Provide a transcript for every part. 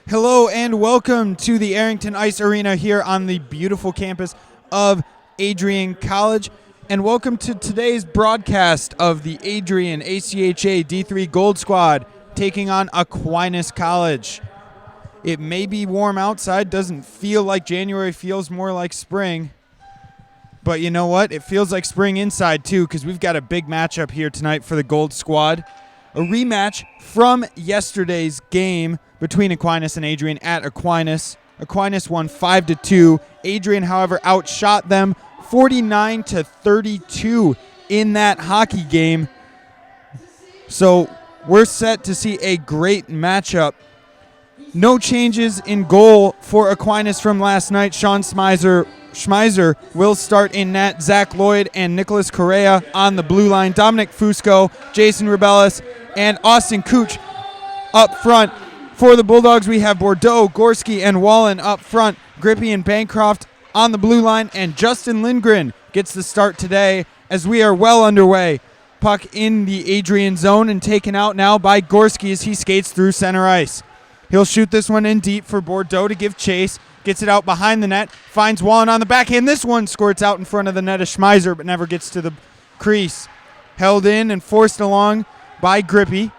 Hello and welcome to the Arrington Ice Arena here on the beautiful campus of Adrian College. And welcome to today's broadcast of the Adrian ACHA D3 Gold Squad taking on Aquinas College. It may be warm outside, doesn't feel like January, feels more like spring. But you know what? It feels like spring inside too, because we've got a big matchup here tonight for the Gold Squad. A rematch from yesterday's game between Aquinas and Adrian at Aquinas. Aquinas won 5-2. Adrian, however, outshot them 49-32 in that hockey game. So we're set to see a great matchup. No changes in goal for Aquinas from last night. Sean Schmeiser will start in net. Zach Lloyd and Nicholas Correa on the blue line. Dominic Fusco, Jason Rebellis, and Austin Cooch up front. For the Bulldogs, we have Bordeaux, Gorski, and Wallen up front. Grippy and Bancroft on the blue line. And Justin Lindgren gets the start today as we are well underway. Puck in the Adrian zone and taken out now by Gorski as he skates through center ice. He'll shoot this one in deep for Bordeaux to give chase. Gets it out behind the net. Finds Wallen on the backhand. This one squirts out in front of the net of Schmeiser, but never gets to the crease. Held in and forced along by Grippy.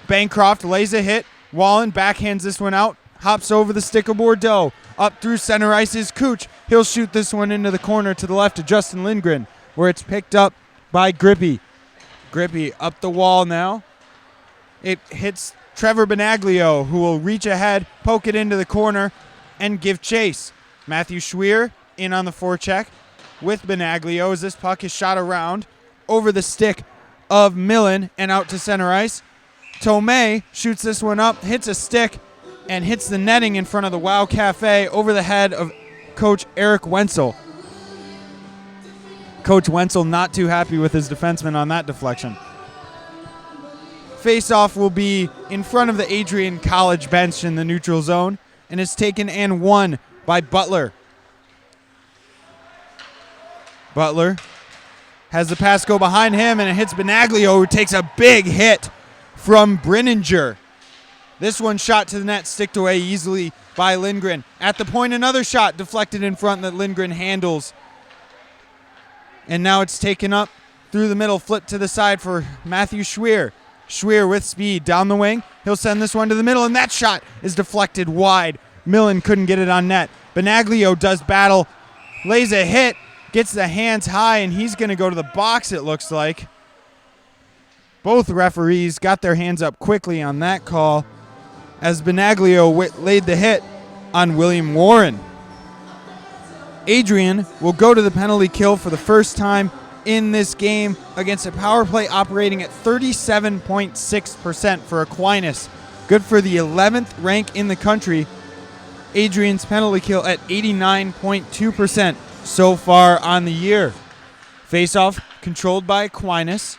Bancroft lays a hit. Wallen backhands this one out. Hops over the stick of Bordeaux. Up through center ice is Cooch. He'll shoot this one into the corner to the left of Justin Lindgren, where it's picked up by Grippy. Grippy up the wall now. It hits Trevor Benaglio, who will reach ahead, poke it into the corner, and give chase. Matthew Schweer in on the forecheck with Benaglio as this puck is shot around over the stick of Millen and out to center ice. Tomei shoots this one up, hits a stick, and hits the netting in front of the Wow Cafe over the head of Coach Eric Wenzel. Coach Wenzel not too happy with his defenseman on that deflection. Face-off will be in front of the Adrian College bench in the neutral zone, and is taken and won by Butler. Butler has the pass go behind him, and it hits Benaglio, who takes a big hit from Brenninger. This one shot to the net, sticked away easily by Lindgren. At the point, another shot deflected in front that Lindgren handles. And now it's taken up through the middle, flipped to the side for Matthew Schweer. Schweer with speed down the wing. He'll send this one to the middle, and that shot is deflected wide. Millen couldn't get it on net. Benaglio does battle, lays a hit, gets the hands high, and he's going to go to the box, it looks like. Both referees got their hands up quickly on that call as Benaglio laid the hit on William Warren. Adrian will go to the penalty kill for the first time in this game against a power play operating at 37.6% for Aquinas. Good for the 11th rank in the country. Adrian's penalty kill at 89.2% so far on the year. Face-off controlled by Aquinas.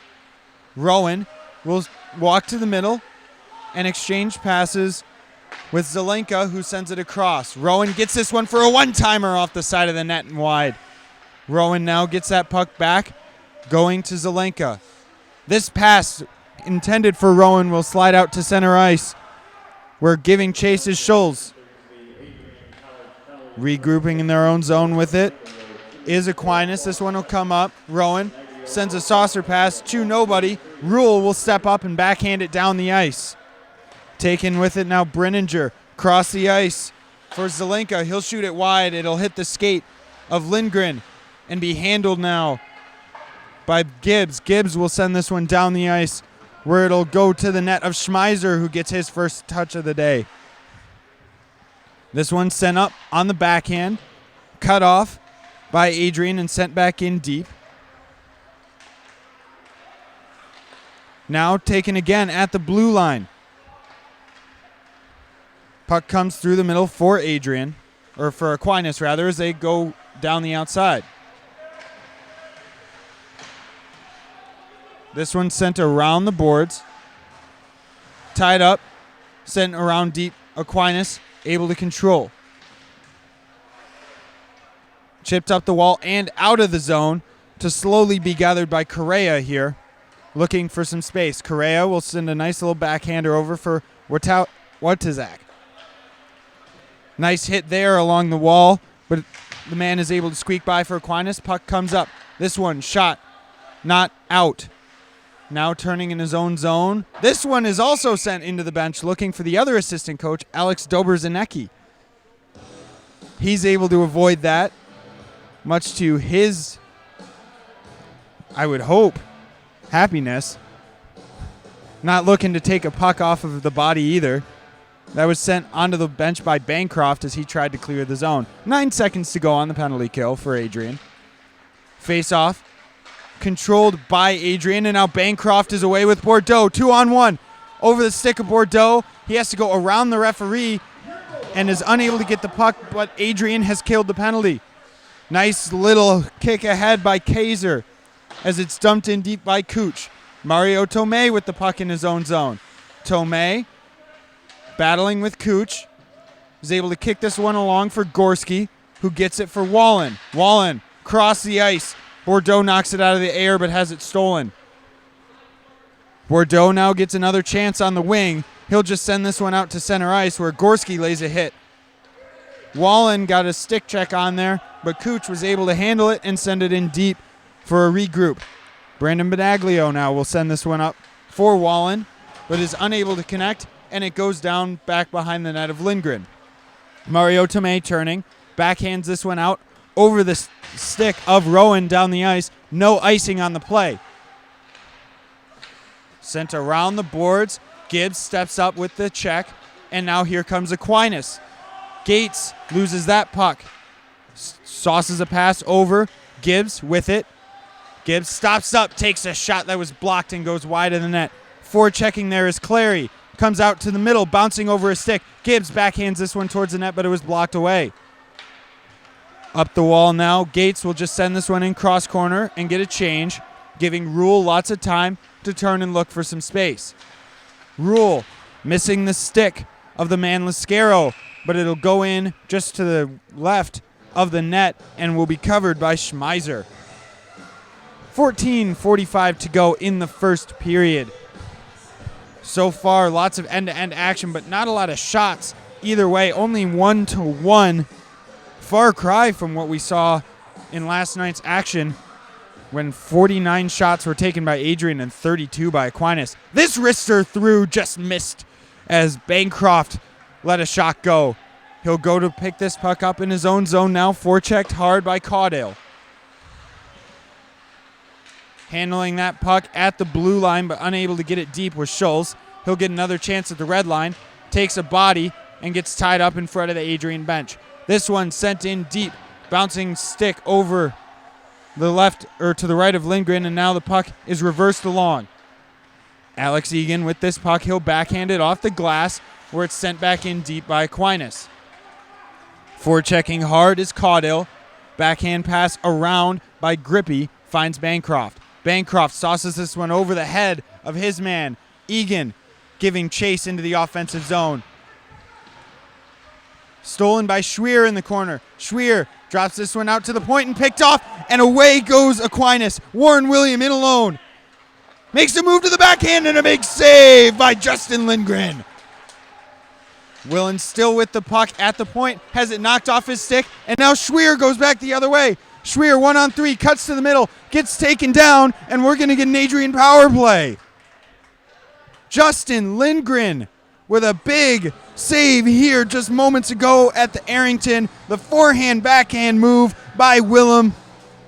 Rowan will walk to the middle and exchange passes with Zelenka, who sends it across. Rowan gets this one for a one-timer off the side of the net and wide. Rowan now gets that puck back, going to Zelenka. This pass intended for Rowan will slide out to center ice, where giving chase is Schulz. Regrouping in their own zone with it is Aquinas. This one will come up. Rowan sends a saucer pass to nobody. Rule will step up and backhand it down the ice. Taken with it now Brenninger. Cross the ice for Zelenka. He'll shoot it wide. It'll hit the skate of Lindgren and be handled now by Gibbs. Gibbs will send this one down the ice, where it'll go to the net of Schmeiser, who gets his first touch of the day. This one sent up on the backhand, cut off by Adrian and sent back in deep. Now taken again at the blue line. Puck comes through the middle for Adrian, or for Aquinas rather, as they go down the outside. This one sent around the boards. Tied up, sent around deep. Aquinas able to control. Chipped up the wall and out of the zone to slowly be gathered by Correa here, looking for some space. Correa will send a nice little backhander over for Watazak. Nice hit there along the wall, but the man is able to squeak by for Aquinas. Puck comes up. This one, shot, not out. Now turning in his own zone. This one is also sent into the bench, looking for the other assistant coach, Alex Dobrzenecki. He's able to avoid that, much to his, I would hope, happiness. Not looking to take a puck off of the body either. That was sent onto the bench by Bancroft as he tried to clear the zone. 9 seconds to go on the penalty kill for Adrian. Face off. Controlled by Adrian, and now Bancroft is away with Bordeaux. 2-on-1 over the stick of Bordeaux. He has to go around the referee and is unable to get the puck, but Adrian has killed the penalty. Nice little kick ahead by Kaiser as it's dumped in deep by Cooch. Mario Tomei with the puck in his own zone. Tomei battling with Cooch is able to kick this one along for Gorski, who gets it for Wallen. Wallen cross the ice. Bordeaux knocks it out of the air but has it stolen. Bordeaux now gets another chance on the wing. He'll just send this one out to center ice where Gorski lays a hit. Wallen got a stick check on there, but Cooch was able to handle it and send it in deep for a regroup. Brandon Benaglio now will send this one up for Wallen, but is unable to connect, and it goes down back behind the net of Lindgren. Mario Tomei turning, backhands this one out over the stick of Rowan down the ice. No icing on the play. Sent around the boards. Gibbs steps up with the check, and now here comes Aquinas. Gates loses that puck. Sauces a pass over. Gibbs with it. Gibbs stops up, takes a shot that was blocked and goes wide of the net. Forechecking there is Clary. Comes out to the middle, bouncing over a stick. Gibbs backhands this one towards the net, but it was blocked away. Up the wall now. Gates will just send this one in cross corner and get a change, giving Rule lots of time to turn and look for some space. Rule missing the stick of the man Lascaro, but it'll go in just to the left of the net and will be covered by Schmeiser. 14:45 to go in the first period. So far, lots of end-to-end action, but not a lot of shots either way. Only 1-1. Far cry from what we saw in last night's action when 49 shots were taken by Adrian and 32 by Aquinas. This wrister through just missed as Bancroft let a shot go. He'll go to pick this puck up in his own zone now, forechecked hard by Caudale. Handling that puck at the blue line but unable to get it deep was Schultz. He'll get another chance at the red line, takes a body, and gets tied up in front of the Adrian bench. This one sent in deep, bouncing stick over the left or to the right of Lindgren, and now the puck is reversed along. Alex Egan with this puck, he'll backhand it off the glass where it's sent back in deep by Aquinas. Forechecking hard is Caudale. Backhand pass around by Grippy, finds Bancroft. Bancroft sauces this one over the head of his man, Egan, giving chase into the offensive zone. Stolen by Schwier in the corner. Schwier drops this one out to the point and picked off, and away goes Aquinas. Warren William in alone. Makes a move to the backhand and a big save by Justin Lindgren. Willen still with the puck at the point, has it knocked off his stick, and now Schwier goes back the other way. Schwier 1-on-3, cuts to the middle, gets taken down, and we're going to get an Adrian power play. Justin Lindgren with a big save here just moments ago at the Arrington. The forehand backhand move by Willem,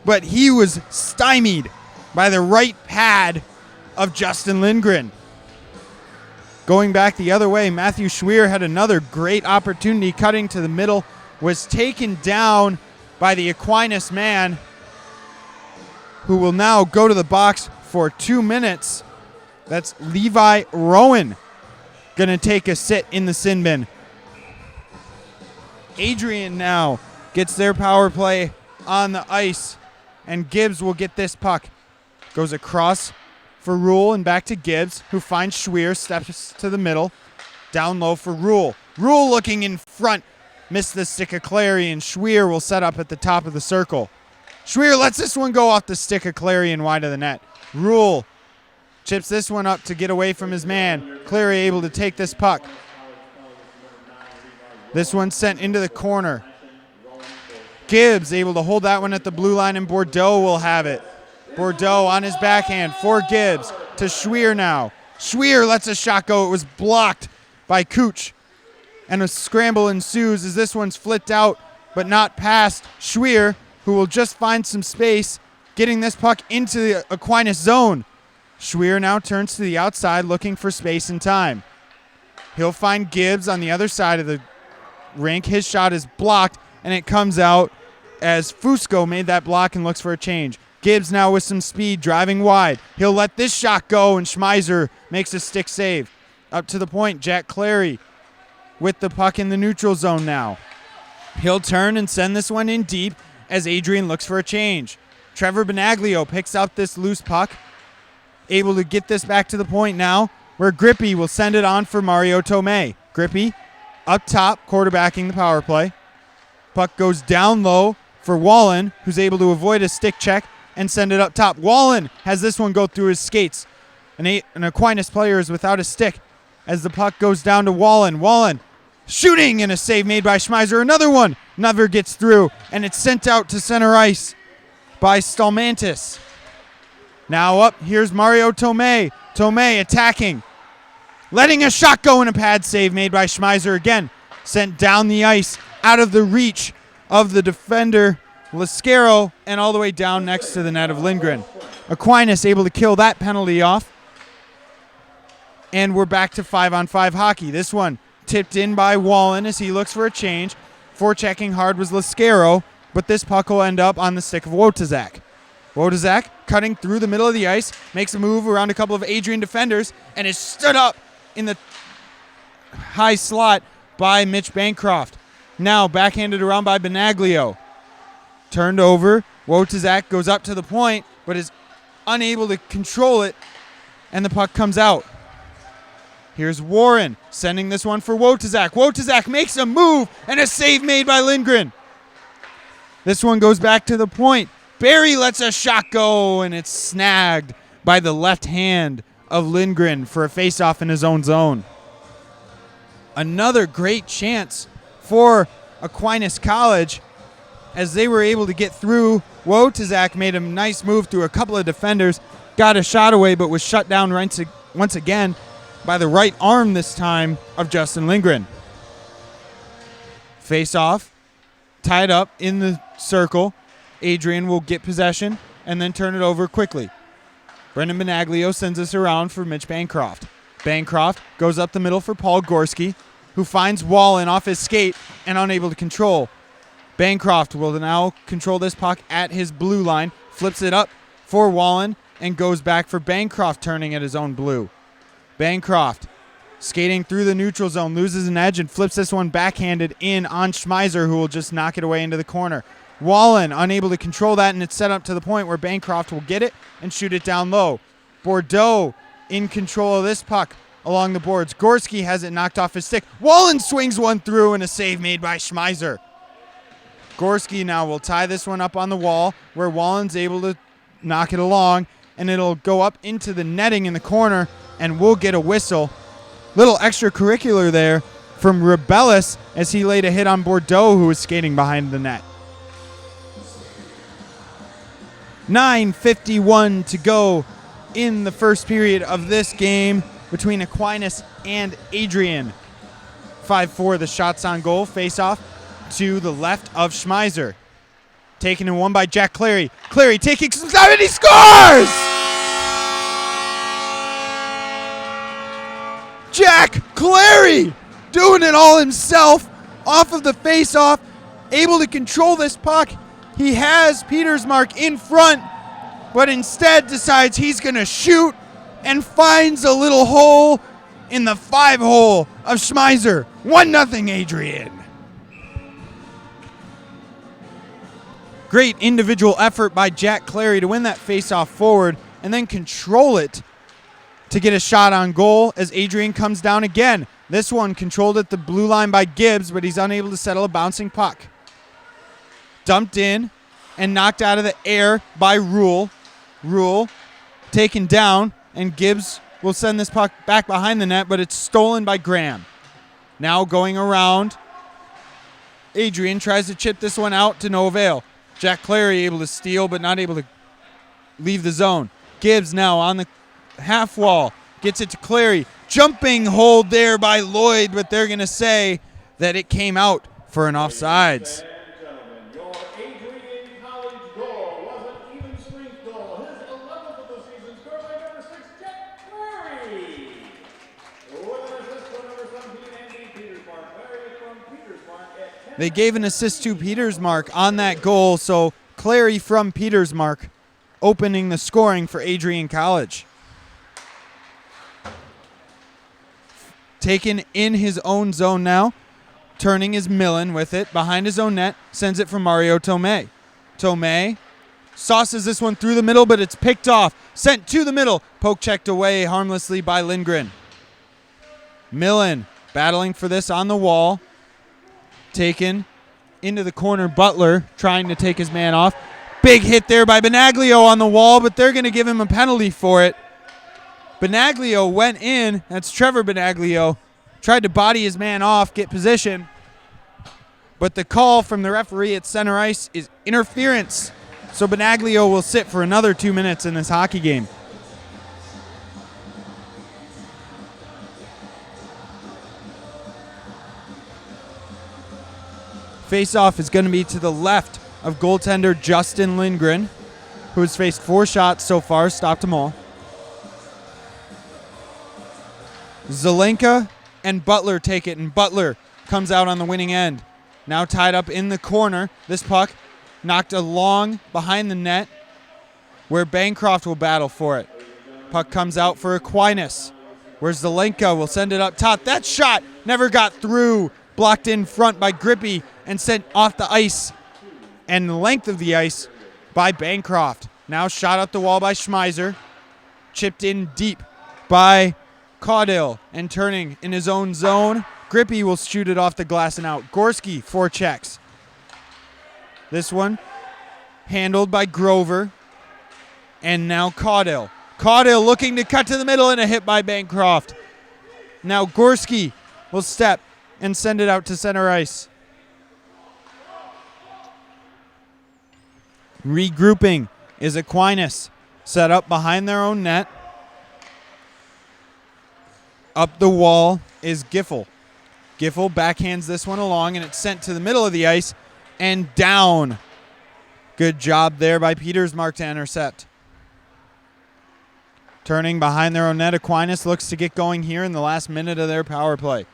but he was stymied by the right pad of Justin Lindgren. Going back the other way, Matthew Schwier had another great opportunity cutting to the middle, was taken down by the Aquinas man, who will now go to the box for 2 minutes. That's Levi Rowan going to take a sit in the sin bin. Adrian now gets their power play on the ice, and Gibbs will get this puck. Goes across for Rule and back to Gibbs, who finds Schwier, steps to the middle. Down low for Rule. Rule looking in front. Missed the stick of Clary, and Schwier will set up at the top of the circle. Schwier lets this one go off the stick of Clary and wide of the net. Rule chips this one up to get away from his man. Clary able to take this puck. This one sent into the corner. Gibbs able to hold that one at the blue line, and Bordeaux will have it. Bordeaux on his backhand for Gibbs to Schwier now. Schwier lets a shot go. It was blocked by Cooch. And a scramble ensues as this one's flipped out, but not past Schwier, who will just find some space, getting this puck into the Aquinas zone. Schwier now turns to the outside looking for space and time. He'll find Gibbs on the other side of the rink. His shot is blocked, and it comes out as Fusco made that block and looks for a change. Gibbs now with some speed, driving wide. He'll let this shot go, and Schmeiser makes a stick save. Up to the point, Jack Clary with the puck in the neutral zone now. He'll turn and send this one in deep as Adrian looks for a change. Trevor Benaglio picks up this loose puck, able to get this back to the point now, where Grippy will send it on for Mario Tomei. Grippy up top, quarterbacking the power play. Puck goes down low for Wallen, who's able to avoid a stick check and send it up top. Wallen has this one go through his skates. An Aquinas player is without a stick as the puck goes down to Wallen. Wallen shooting, and a save made by Schmeiser. Another one never gets through, and it's sent out to center ice by Stalmantis. Now up, here's Mario Tomei. Tomei attacking. Letting a shot go, and a pad save made by Schmeiser again. Sent down the ice, out of the reach of the defender, Lascaro, and all the way down next to the net of Lindgren. Aquinas able to kill that penalty off. And we're back to 5-on-5 hockey. This one tipped in by Wallen as he looks for a change. Forechecking hard was Lascaro, but this puck will end up on the stick of Wojtaszak. Wojtaszak cutting through the middle of the ice, makes a move around a couple of Adrian defenders, and is stood up in the high slot by Mitch Bancroft. Now backhanded around by Benaglio. Turned over. Wojtaszak goes up to the point, but is unable to control it, and the puck comes out. Here's Warren sending this one for Wojtaszak. Wojtaszak makes a move, and a save made by Lindgren. This one goes back to the point. Barry lets a shot go, and it's snagged by the left hand of Lindgren for a faceoff in his own zone. Another great chance for Aquinas College as they were able to get through. Wojtaszak made a nice move through a couple of defenders, got a shot away, but was shut down once again by the right arm this time of Justin Lindgren. Face off, tied up in the circle. Adrian will get possession and then turn it over quickly. Brendan Benaglio sends us around for Mitch Bancroft. Bancroft goes up the middle for Paul Gorski, who finds Wallen off his skate and unable to control. Bancroft will now control this puck at his blue line, flips it up for Wallen, and goes back for Bancroft turning at his own blue. Bancroft skating through the neutral zone, loses an edge and flips this one backhanded in on Schmeiser, who will just knock it away into the corner. Wallen unable to control that, and it's set up to the point where Bancroft will get it and shoot it down low. Bordeaux in control of this puck along the boards. Gorski has it knocked off his stick. Wallen swings one through, and a save made by Schmeiser. Gorski now will tie this one up on the wall where Wallen's able to knock it along, and it'll go up into the netting in the corner, and we'll get a whistle. Little extracurricular there from Rebellis as he laid a hit on Bordeaux, who was skating behind the net. 9:51 to go in the first period of this game between Aquinas and Adrian. 5-4 the shots on goal. Face-off to the left of Schmeiser. Taken in one by Jack Clary. Clary taking some time, and he scores! Jack Clary doing it all himself off of the face-off, able to control this puck. He has Petersmark in front, but instead decides he's going to shoot and finds a little hole in the 5-hole of Schmeiser. 1-0 Adrian. Great individual effort by Jack Clary to win that face-off forward and then control it to get a shot on goal as Adrian comes down again. This one controlled at the blue line by Gibbs, but he's unable to settle a bouncing puck. Dumped in and knocked out of the air by Rule. Rule taken down, and Gibbs will send this puck back behind the net, but it's stolen by Graham. Now going around Adrian tries to chip this one out to no avail. Jack Clary able to steal, but not able to leave the zone. Gibbs now on the half wall. Gets it to Clary. Jumping hold there by Lloyd, but they're going to say that it came out for an offsides. Your Adrian College goal was an even strength goal. His 11th of the season, scored by number 6, Jack Clary. With an assist from number 17, Andy Petersmark. Clary from Petersmark at 10. They gave an assist to Petersmark on that goal, so Clary from Petersmark opening the scoring for Adrian College. Taken in his own zone now. Turning is Millen with it behind his own net. Sends it for Mario Tomei. Tomei sauces this one through the middle, but it's picked off. Sent to the middle. Poke checked away harmlessly by Lindgren. Millen battling for this on the wall. Taken into the corner. Butler trying to take his man off. Big hit there by Benaglio on the wall, but they're going to give him a penalty for it. Benaglio went in. That's Trevor Benaglio. Tried to body his man off, get position. But the call from the referee at center ice is interference. So Benaglio will sit for another 2 minutes in this hockey game. Face-off is going to be to the left of goaltender Justin Lindgren, who has faced 4 shots so far, stopped them all. Zelenka and Butler take it, and Butler comes out on the winning end. Now tied up in the corner. This puck knocked along behind the net where Bancroft will battle for it. Puck comes out for Aquinas, where Zelenka will send it up top. That shot never got through. Blocked in front by Grippy and sent off the ice and the length of the ice by Bancroft. Now shot up the wall by Schmeiser. Chipped in deep by Caudill, and turning in his own zone. Grippy will shoot it off the glass and out. Gorski, 4 checks. This one handled by Grover. And now Caudill. Caudill looking to cut to the middle and a hit by Bancroft. Now Gorski will step and send it out to center ice. Regrouping is Aquinas. Set up behind their own net. Up the wall is Giffel. Giffel backhands this one along, and it's sent to the middle of the ice and down. Good job there by Petersmark to intercept. Turning behind their own net, Aquinas looks to get going here in the last minute of their power play.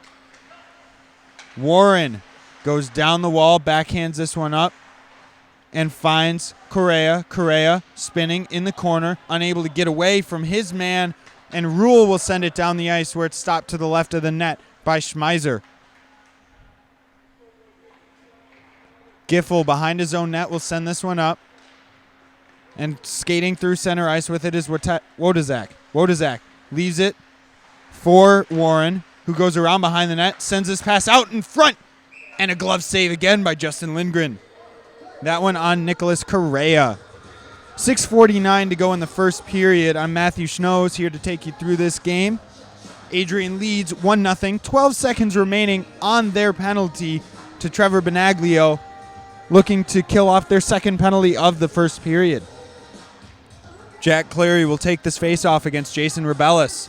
Warren goes down the wall, backhands this one up, and finds Correa. Correa spinning in the corner, unable to get away from his man, and Rule will send it down the ice where it's stopped to the left of the net by Schmeiser. Giffel behind his own net will send this one up. And skating through center ice with it is Wodazak. Wodazak leaves it for Warren, who goes around behind the net, sends this pass out in front, and a glove save again by Justin Lindgren. That one on Nicholas Correa. 6:49 to go in the first period. I'm Matthew Schnoes here to take you through this game. Adrian leads 1-0. 12 seconds remaining on their penalty to Trevor Benaglio, looking to kill off their second penalty of the first period. Jack Clary will take this face-off against Jason Rebellis,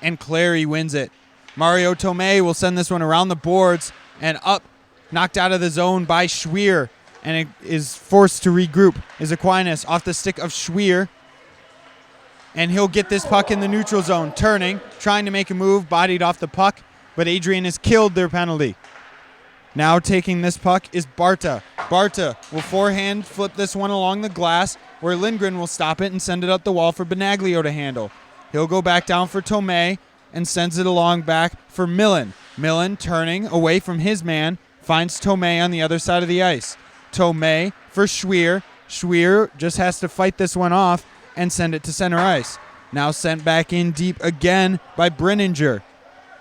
and Clary wins it. Mario Tomei will send this one around the boards and up, knocked out of the zone by Schwier, and it is forced to regroup. Is Aquinas off the stick of Schwier, and he'll get this puck in the neutral zone. Turning, trying to make a move, bodied off the puck, but Adrian has killed their penalty. Now taking this puck is Barta. Barta will forehand flip this one along the glass, where Lindgren will stop it and send it up the wall for Benaglio to handle. He'll go back down for Tomei and sends it along back for Millen. Millen turning away from his man, finds Tomei on the other side of the ice. Tomei for Schwier. Schwier just has to fight this one off and send it to center ice. Now sent back in deep again by Brenninger.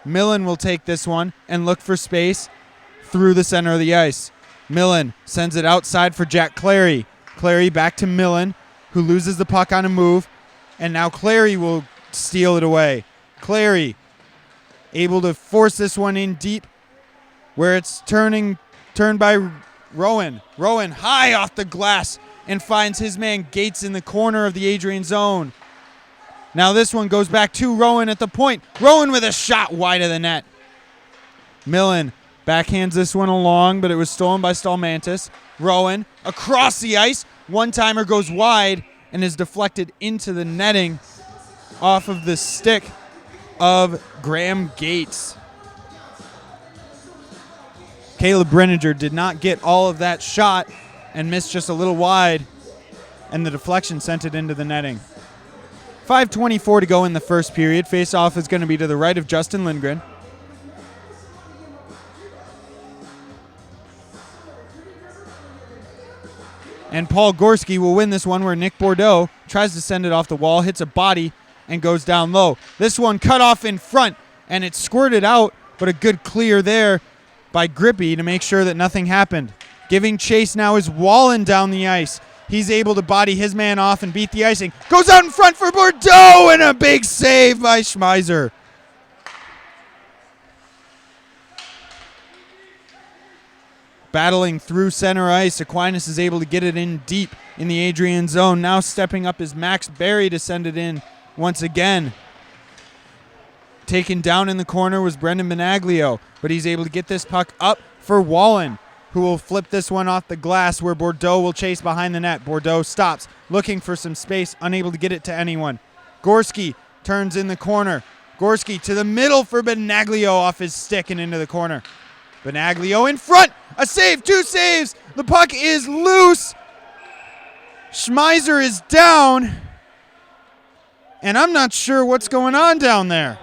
Millen will take this one and look for space through the center of the ice. Millen sends it outside for Jack Clary. Clary back to Millen, who loses the puck on a move, and now Clary will steal it away. Clary able to force this one in deep, where it's turning turned by Rowan. Rowan high off the glass and finds his man Gates in the corner of the Adrian zone. Now this one goes back to Rowan at the point. Rowan with a shot wide of the net. Millen backhands this one along, but it was stolen by Stallmantis. Rowan across the ice. One-timer goes wide and is deflected into the netting off of the stick of Graham Gates. Caleb Brenninger did not get all of that shot and missed just a little wide, and the deflection sent it into the netting. 5:24 to go in the first period. Face-off is going to be to the right of Justin Lindgren. And Paul Gorski will win this one where Nick Bordeaux tries to send it off the wall, hits a body, and goes down low. This one cut off in front, and it squirted out, but a good clear there by Grippy to make sure that nothing happened. Giving chase now is Wallen down the ice. He's able to body his man off and beat the icing. Goes out in front for Bordeaux, and a big save by Schmeiser. Battling through center ice, Aquinas is able to get it in deep in the Adrian zone. Now stepping up is Max Berry to send it in once again. Taken down in the corner was Brendan Benaglio, but he's able to get this puck up for Wallen, who will flip this one off the glass where Bordeaux will chase behind the net. Bordeaux stops, looking for some space, unable to get it to anyone. Gorski turns in the corner. Gorski to the middle for Benaglio off his stick and into the corner. Benaglio in front. A save, 2 saves. The puck is loose. Schmeiser is down. And I'm not sure what's going on down there.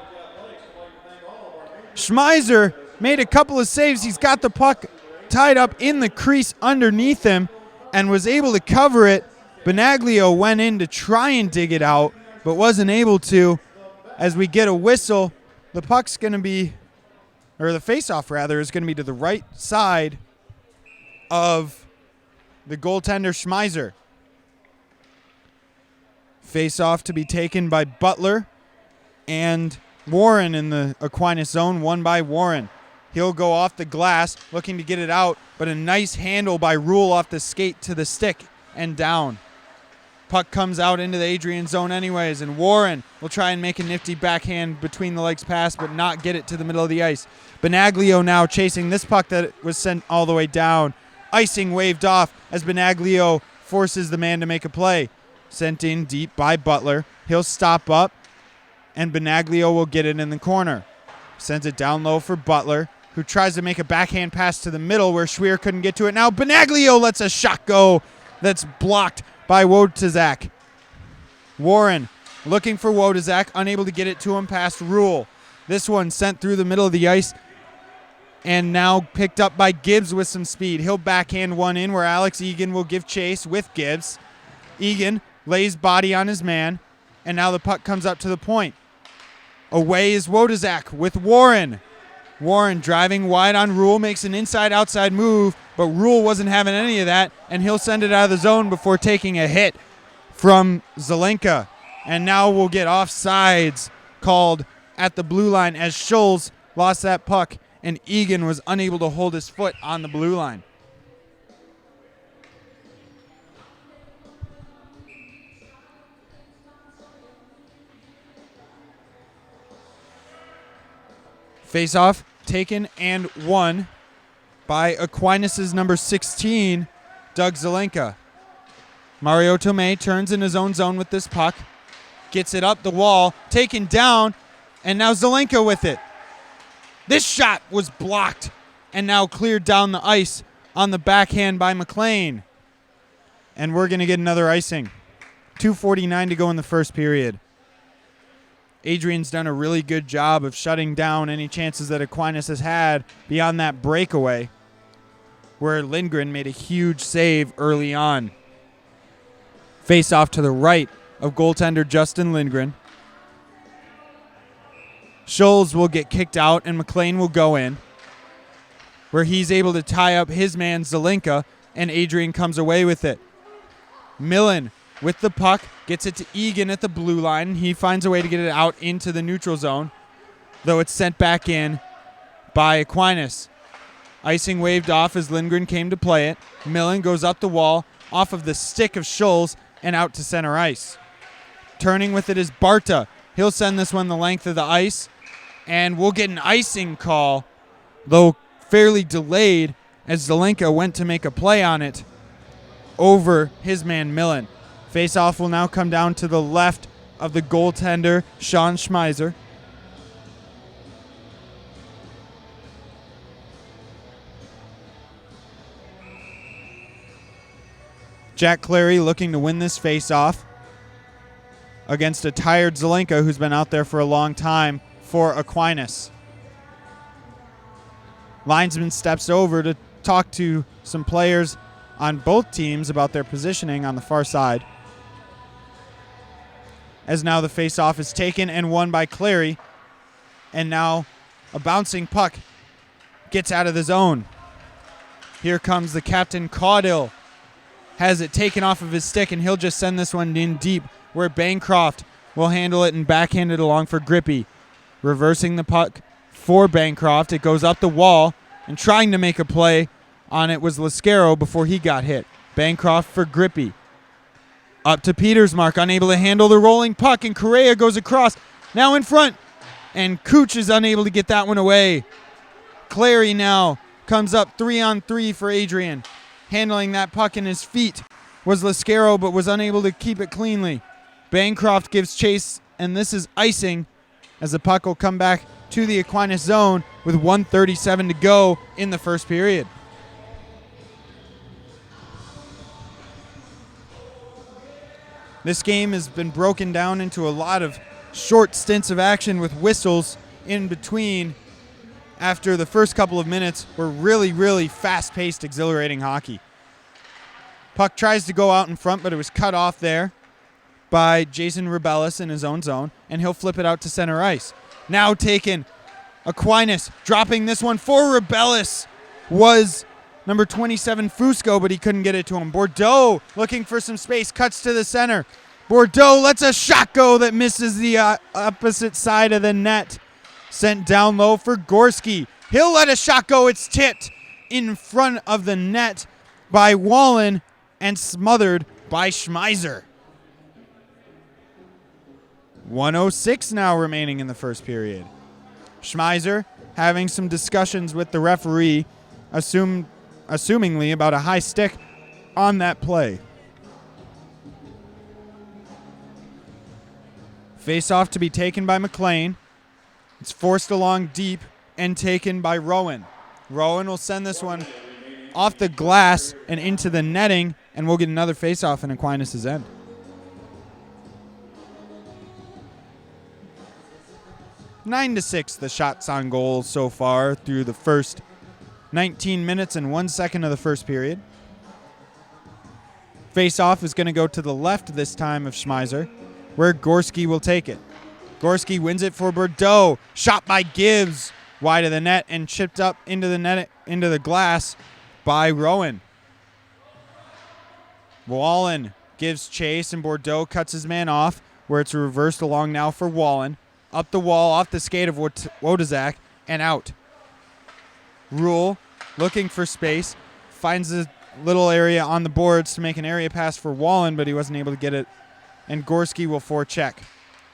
Schmeiser made a couple of saves. He's got the puck tied up in the crease underneath him and was able to cover it. Benaglio went in to try and dig it out, but wasn't able to. As we get a whistle, the puck's going to be, or the face-off rather, is going to be to the right side of the goaltender Schmeiser. Face-off to be taken by Butler and Warren in the Aquinas zone, won by Warren. He'll go off the glass, looking to get it out, but a nice handle by Rule off the skate to the stick and down. Puck comes out into the Adrian zone anyways, and Warren will try and make a nifty backhand between the legs pass, but not get it to the middle of the ice. Benaglio now chasing this puck that was sent all the way down. Icing waved off as Benaglio forces the man to make a play. Sent in deep by Butler. He'll stop up, and Benaglio will get it in the corner. Sends it down low for Butler, who tries to make a backhand pass to the middle where Schweer couldn't get to it. Now Benaglio lets a shot go that's blocked by Wojtaszak. Warren looking for Wojtaszak, unable to get it to him past Rule. This one sent through the middle of the ice and now picked up by Gibbs with some speed. He'll backhand one in where Alex Egan will give chase with Gibbs. Egan lays body on his man, and now the puck comes up to the point. Away is Wojtaszak with Warren. Warren driving wide on Rule, makes an inside-outside move, but Rule wasn't having any of that, and he'll send it out of the zone before taking a hit from Zelenka. And now we'll get offsides called at the blue line as Schulz lost that puck, and Egan was unable to hold his foot on the blue line. Face-off taken and won by Aquinas' number 16, Doug Zelenka. Mario Tomei turns in his own zone with this puck, gets it up the wall, taken down, and now Zelenka with it. This shot was blocked and now cleared down the ice on the backhand by McLean. And we're going to get another icing. 2:49 to go in the first period. Adrian's done a really good job of shutting down any chances that Aquinas has had beyond that breakaway, where Lindgren made a huge save early on. Face off to the right of goaltender Justin Lindgren. Schulz will get kicked out and McLean will go in, where he's able to tie up his man Zelenka, and Adrian comes away with it. Millen with the puck, gets it to Egan at the blue line. He finds a way to get it out into the neutral zone, though it's sent back in by Aquinas. Icing waved off as Lindgren came to play it. Millen goes up the wall, off of the stick of Schulz, and out to center ice. Turning with it is Barta. He'll send this one the length of the ice, and we'll get an icing call, though fairly delayed, as Zelenka went to make a play on it over his man Millen. Face-off will now come down to the left of the goaltender, Sean Schmeiser. Jack Clary looking to win this face-off against a tired Zelenka who's been out there for a long time for Aquinas. Linesman steps over to talk to some players on both teams about their positioning on the far side. As now the face-off is taken and won by Clary. And now a bouncing puck gets out of the zone. Here comes the captain, Caudill. Has it taken off of his stick, and he'll just send this one in deep, where Bancroft will handle it and backhand it along for Grippy. Reversing the puck for Bancroft. It goes up the wall, and trying to make a play on it was Lascaro before he got hit. Bancroft for Grippy. Up to Petersmark, unable to handle the rolling puck, and Correa goes across. Now in front, and Cooch is unable to get that one away. Clary now comes up 3-on-3 for Adrian. Handling that puck in his feet was Lascaro, but was unable to keep it cleanly. Bancroft gives chase, and this is icing as the puck will come back to the Aquinas zone with 1:37 to go in the first period. This game has been broken down into a lot of short stints of action with whistles in between after the first couple of minutes were really, really fast-paced, exhilarating hockey. Puck tries to go out in front, but it was cut off there by Jason Rebellis in his own zone, and he'll flip it out to center ice. Now taken, Aquinas dropping this one for Rebellis was number 27, Fusco, but he couldn't get it to him. Bordeaux looking for some space, cuts to the center. Bordeaux lets a shot go that misses the opposite side of the net. Sent down low for Gorski. He'll let a shot go. It's tipped in front of the net by Wallen and smothered by Schmeiser. 1:06 now remaining in the first period. Schmeiser having some discussions with the referee, assumingly about a high stick on that play. Face-off to be taken by McLean. It's forced along deep and taken by Rowan. Rowan will send this one off the glass and into the netting, and we'll get another face-off in Aquinas' end. 9-6 the shots on goal so far through the first 19 minutes and 1 second of the first period. Face-off is going to go to the left this time of Schmeiser, where Gorski will take it. Gorski wins it for Bordeaux. Shot by Gibbs wide of the net and chipped up into the net, into the glass by Rowan. Wallen gives chase, and Bordeaux cuts his man off, where it's reversed along now for Wallen. Up the wall, off the skate of Wodazak, and out. Rule looking for space, finds a little area on the boards to make an area pass for Wallen, but he wasn't able to get it, and Gorski will forecheck.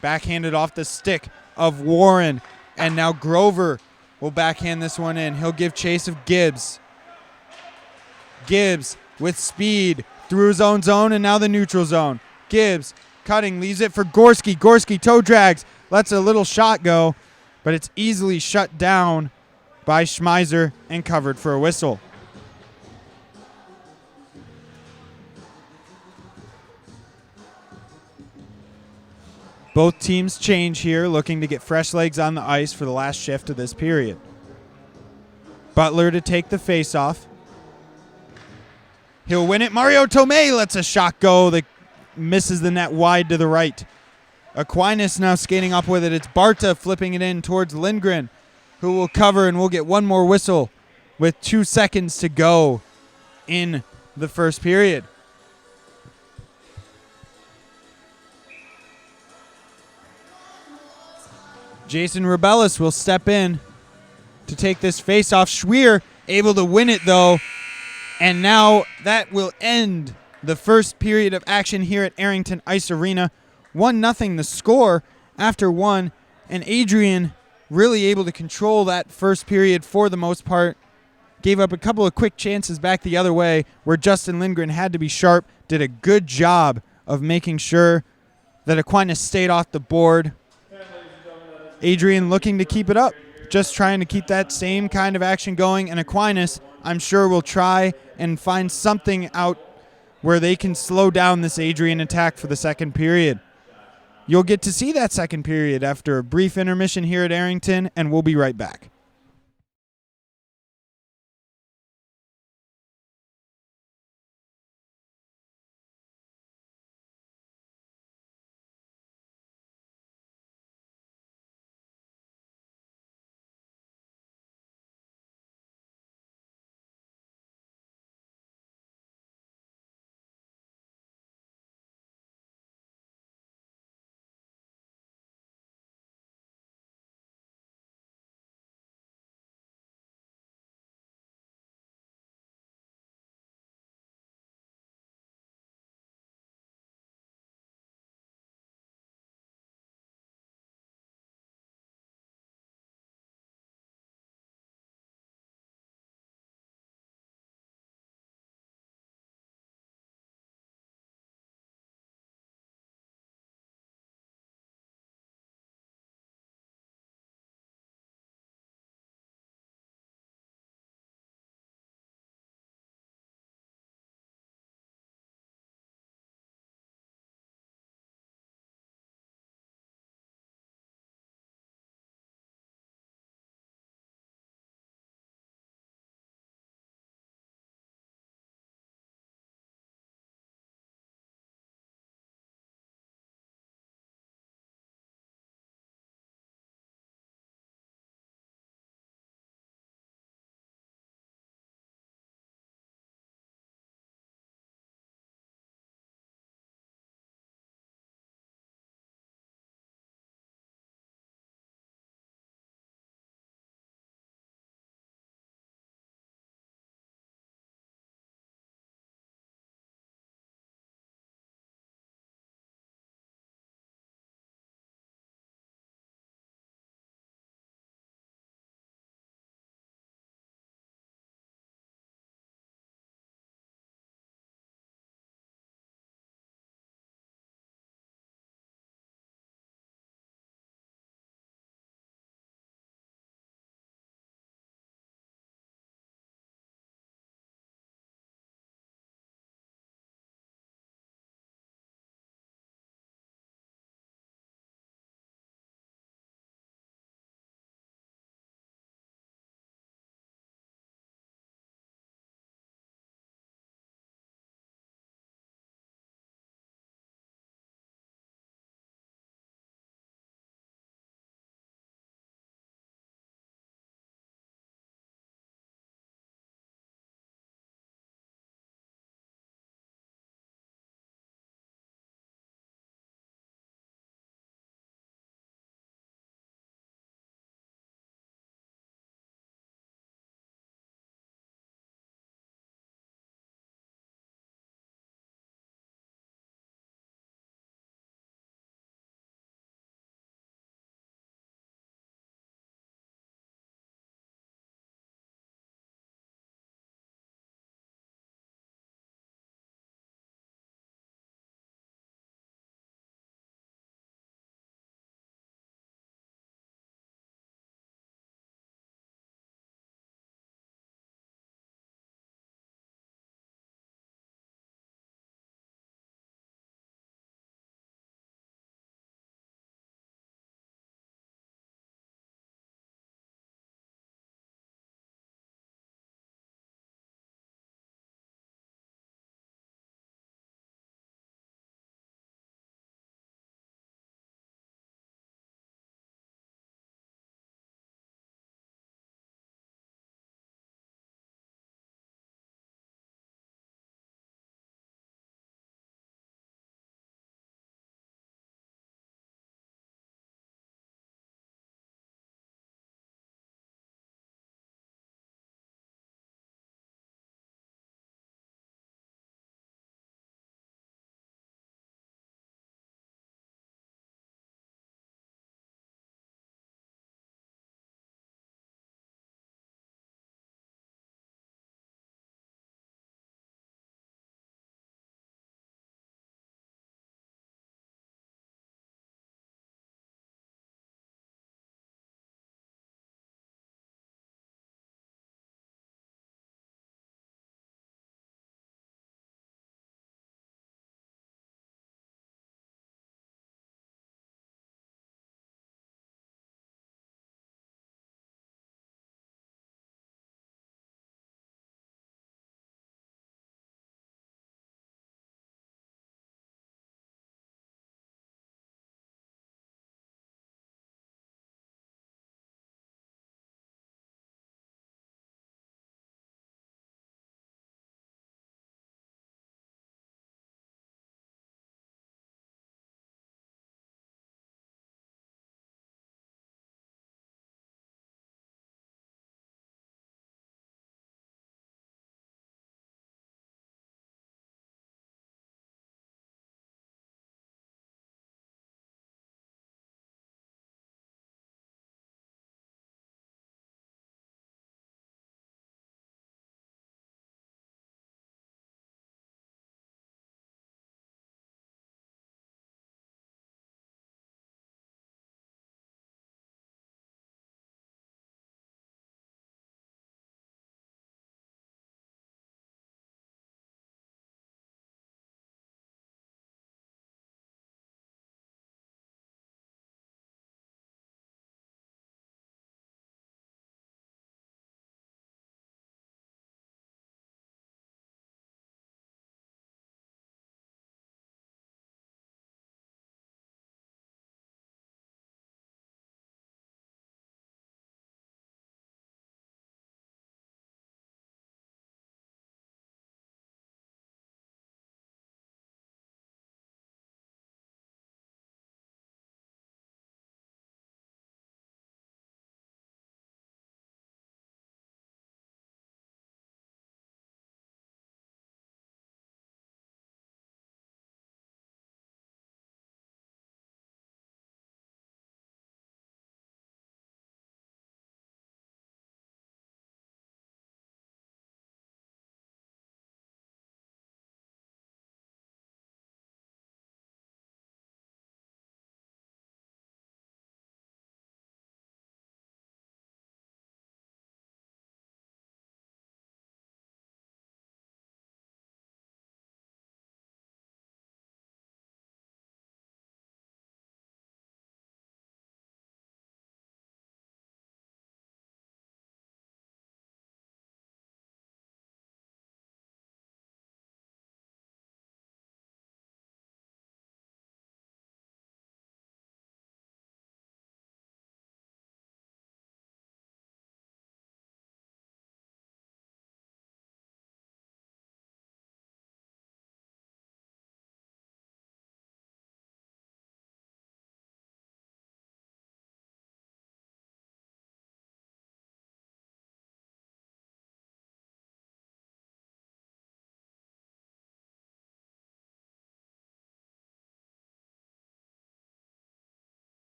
Backhanded off the stick of Warren, and now Grover will backhand this one in. He'll give chase of Gibbs. Gibbs with speed through his own zone and now the neutral zone. Gibbs cutting, leaves it for Gorski. Gorski toe drags, lets a little shot go, but it's easily shut down by Schmeiser and covered for a whistle. Both teams change here, looking to get fresh legs on the ice for the last shift of this period. Butler to take the face-off. He'll win it. Mario Tomei lets a shot go that misses the net wide to the right. Aquinas now skating up with it. It's Barta flipping it in towards Lindgren, who will cover, and we'll get one more whistle with 2 seconds to go in the first period. Jason Rebellis will step in to take this face-off. Schwier able to win it though. And now that will end the first period of action here at Arrington Ice Arena. 1-0 the score after one, and Adrian really able to control that first period for the most part. Gave up a couple of quick chances back the other way where Justin Lindgren had to be sharp, did a good job of making sure that Aquinas stayed off the board. Adrian looking to keep it up, just trying to keep that same kind of action going, and Aquinas, I'm sure, will try and find something out where they can slow down this Adrian attack for the second period. You'll get to see that second period after a brief intermission here at Arrington, and we'll be right back.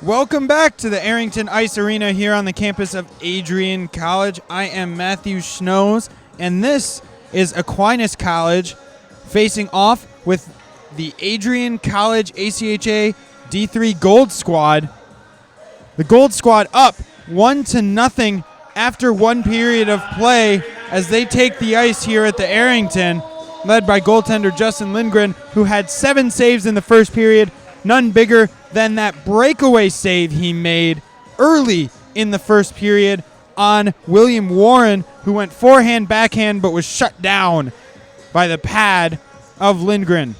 Welcome back to the Arrington Ice Arena here on the campus of Adrian College. I am Matthew Schnoes, and this is Aquinas College facing off with the Adrian College ACHA D3 Gold Squad. The Gold Squad up 1-0 after one period of play as they take the ice here at the Arrington, led by goaltender Justin Lindgren, who had 7 saves in the first period, none bigger than that breakaway save he made early in the first period on William Warren, who went forehand, backhand, but was shut down by the pad of Lindgren.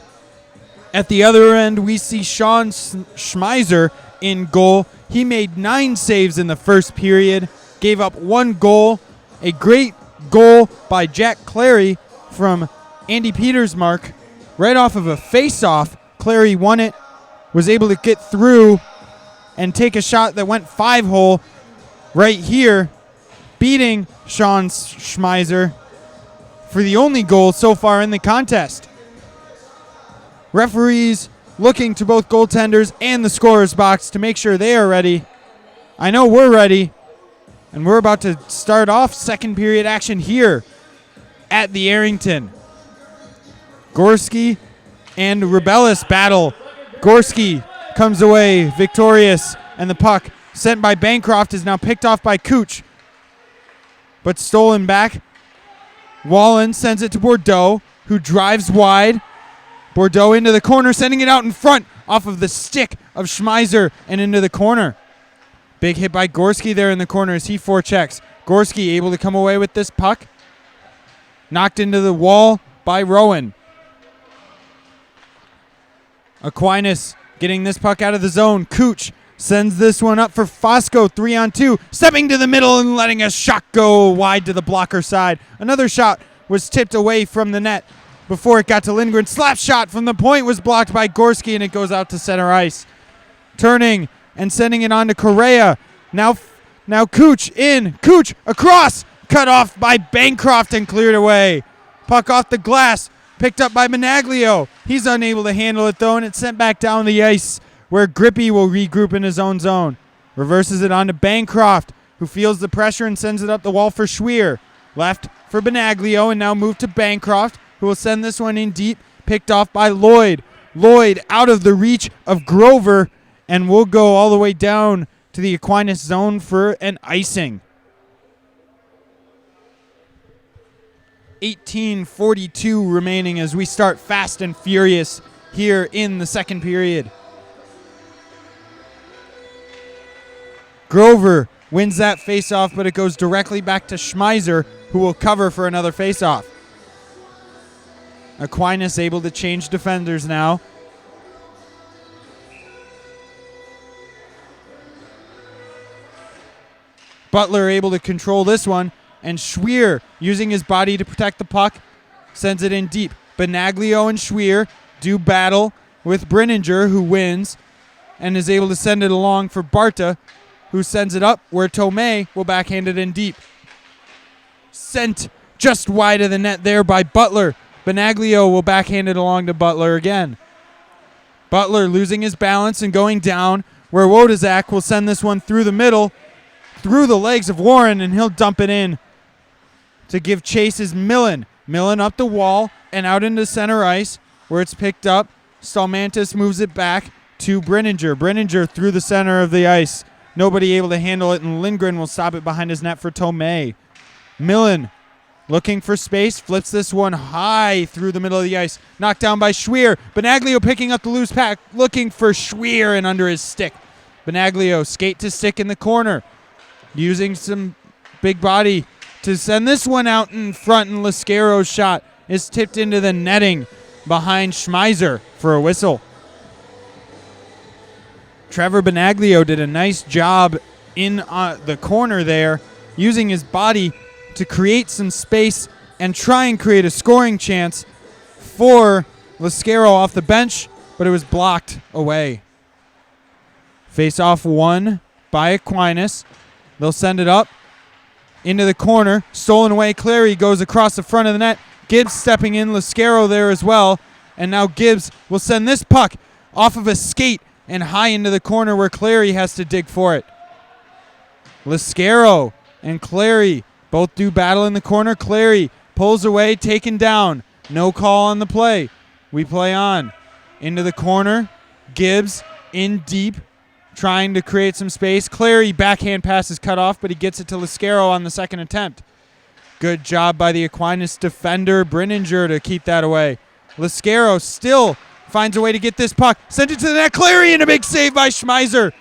At the other end, we see Sean Schmeiser in goal. He made 9 saves in the first period, gave up 1 goal. A great goal by Jack Clary from Andy Peters' mark. Right off of a face-off, Clary won it, was able to get through and take a shot that went 5-hole right here, beating Sean Schmeiser for the only goal so far in the contest. Referees looking to both goaltenders and the scorer's box to make sure they are ready. I know we're ready, and we're about to start off second period action here at the Arrington. Gorski and Rebellis battle. Gorski comes away victorious, and the puck sent by Bancroft is now picked off by Cooch, but stolen back. Wallen sends it to Bordeaux, who drives wide. Bordeaux into the corner, sending it out in front off of the stick of Schmeiser and into the corner. Big hit by Gorski there in the corner as he forechecks. Gorski able to come away with this puck. Knocked into the wall by Rowan. Aquinas getting this puck out of the zone. Cooch sends this one up for Fosco, 3-on-2. Stepping to the middle and letting a shot go wide to the blocker side. Another shot was tipped away from the net before it got to Lindgren. Slap shot from the point was blocked by Gorski, and it goes out to center ice. Turning and sending it on to Correa. Now Cooch in. Cooch across. Cut off by Bancroft and cleared away. Puck off the glass. Picked up by Managlio. He's unable to handle it, though, and it's sent back down the ice where Grippy will regroup in his own zone. Reverses it on to Bancroft, who feels the pressure and sends it up the wall for Schwier. Left for Benaglio, and now moved to Bancroft, who will send this one in deep, picked off by Lloyd. Lloyd out of the reach of Grover, and will go all the way down to the Aquinas zone for an icing. 18:42 remaining as we start fast and furious here in the second period. Grover wins that faceoff, but it goes directly back to Schmeiser, who will cover for another faceoff. Aquinas able to change defenders now. Butler able to control this one. And Schwier, using his body to protect the puck, sends it in deep. Benaglio and Schwier do battle with Brenninger, who wins and is able to send it along for Barta, who sends it up where Tomei will backhand it in deep. Sent just wide of the net there by Butler. Benaglio will backhand it along to Butler again. Butler losing his balance and going down, where Wodazak will send this one through the middle, through the legs of Warren, and he'll dump it in to give chase is Millen. Millen up the wall and out into center ice where it's picked up. Stalmantis moves it back to Brenninger. Brenninger through the center of the ice. Nobody able to handle it, and Lindgren will stop it behind his net for Tomei. Millen looking for space, flips this one high through the middle of the ice. Knocked down by Schwier. Benaglio picking up the loose pack, looking for Schwier and under his stick. Benaglio skate to stick in the corner, using some big body to send this one out in front, and Lascaro's shot is tipped into the netting behind Schmeiser for a whistle. Trevor Benaglio did a nice job in the corner there, using his body to create some space and try and create a scoring chance for Lascaro off the bench, but it was blocked away. Face-off won by Aquinas. They'll send it up into the corner. Stolen away. Clary goes across the front of the net. Gibbs stepping in. Lascaro there as well. And now Gibbs will send this puck off of a skate and high into the corner where Clary has to dig for it. Lascaro and Clary both do battle in the corner. Clary pulls away, taken down. No call on the play. We play on. Into the corner. Gibbs in deep, trying to create some space. Clary backhand pass is cut off, but he gets it to Lascaro on the second attempt. Good job by the Aquinas defender, Brenninger, to keep that away. Lascaro still finds a way to get this puck. Sent it to the net. Clary, and a big save by Schmeiser.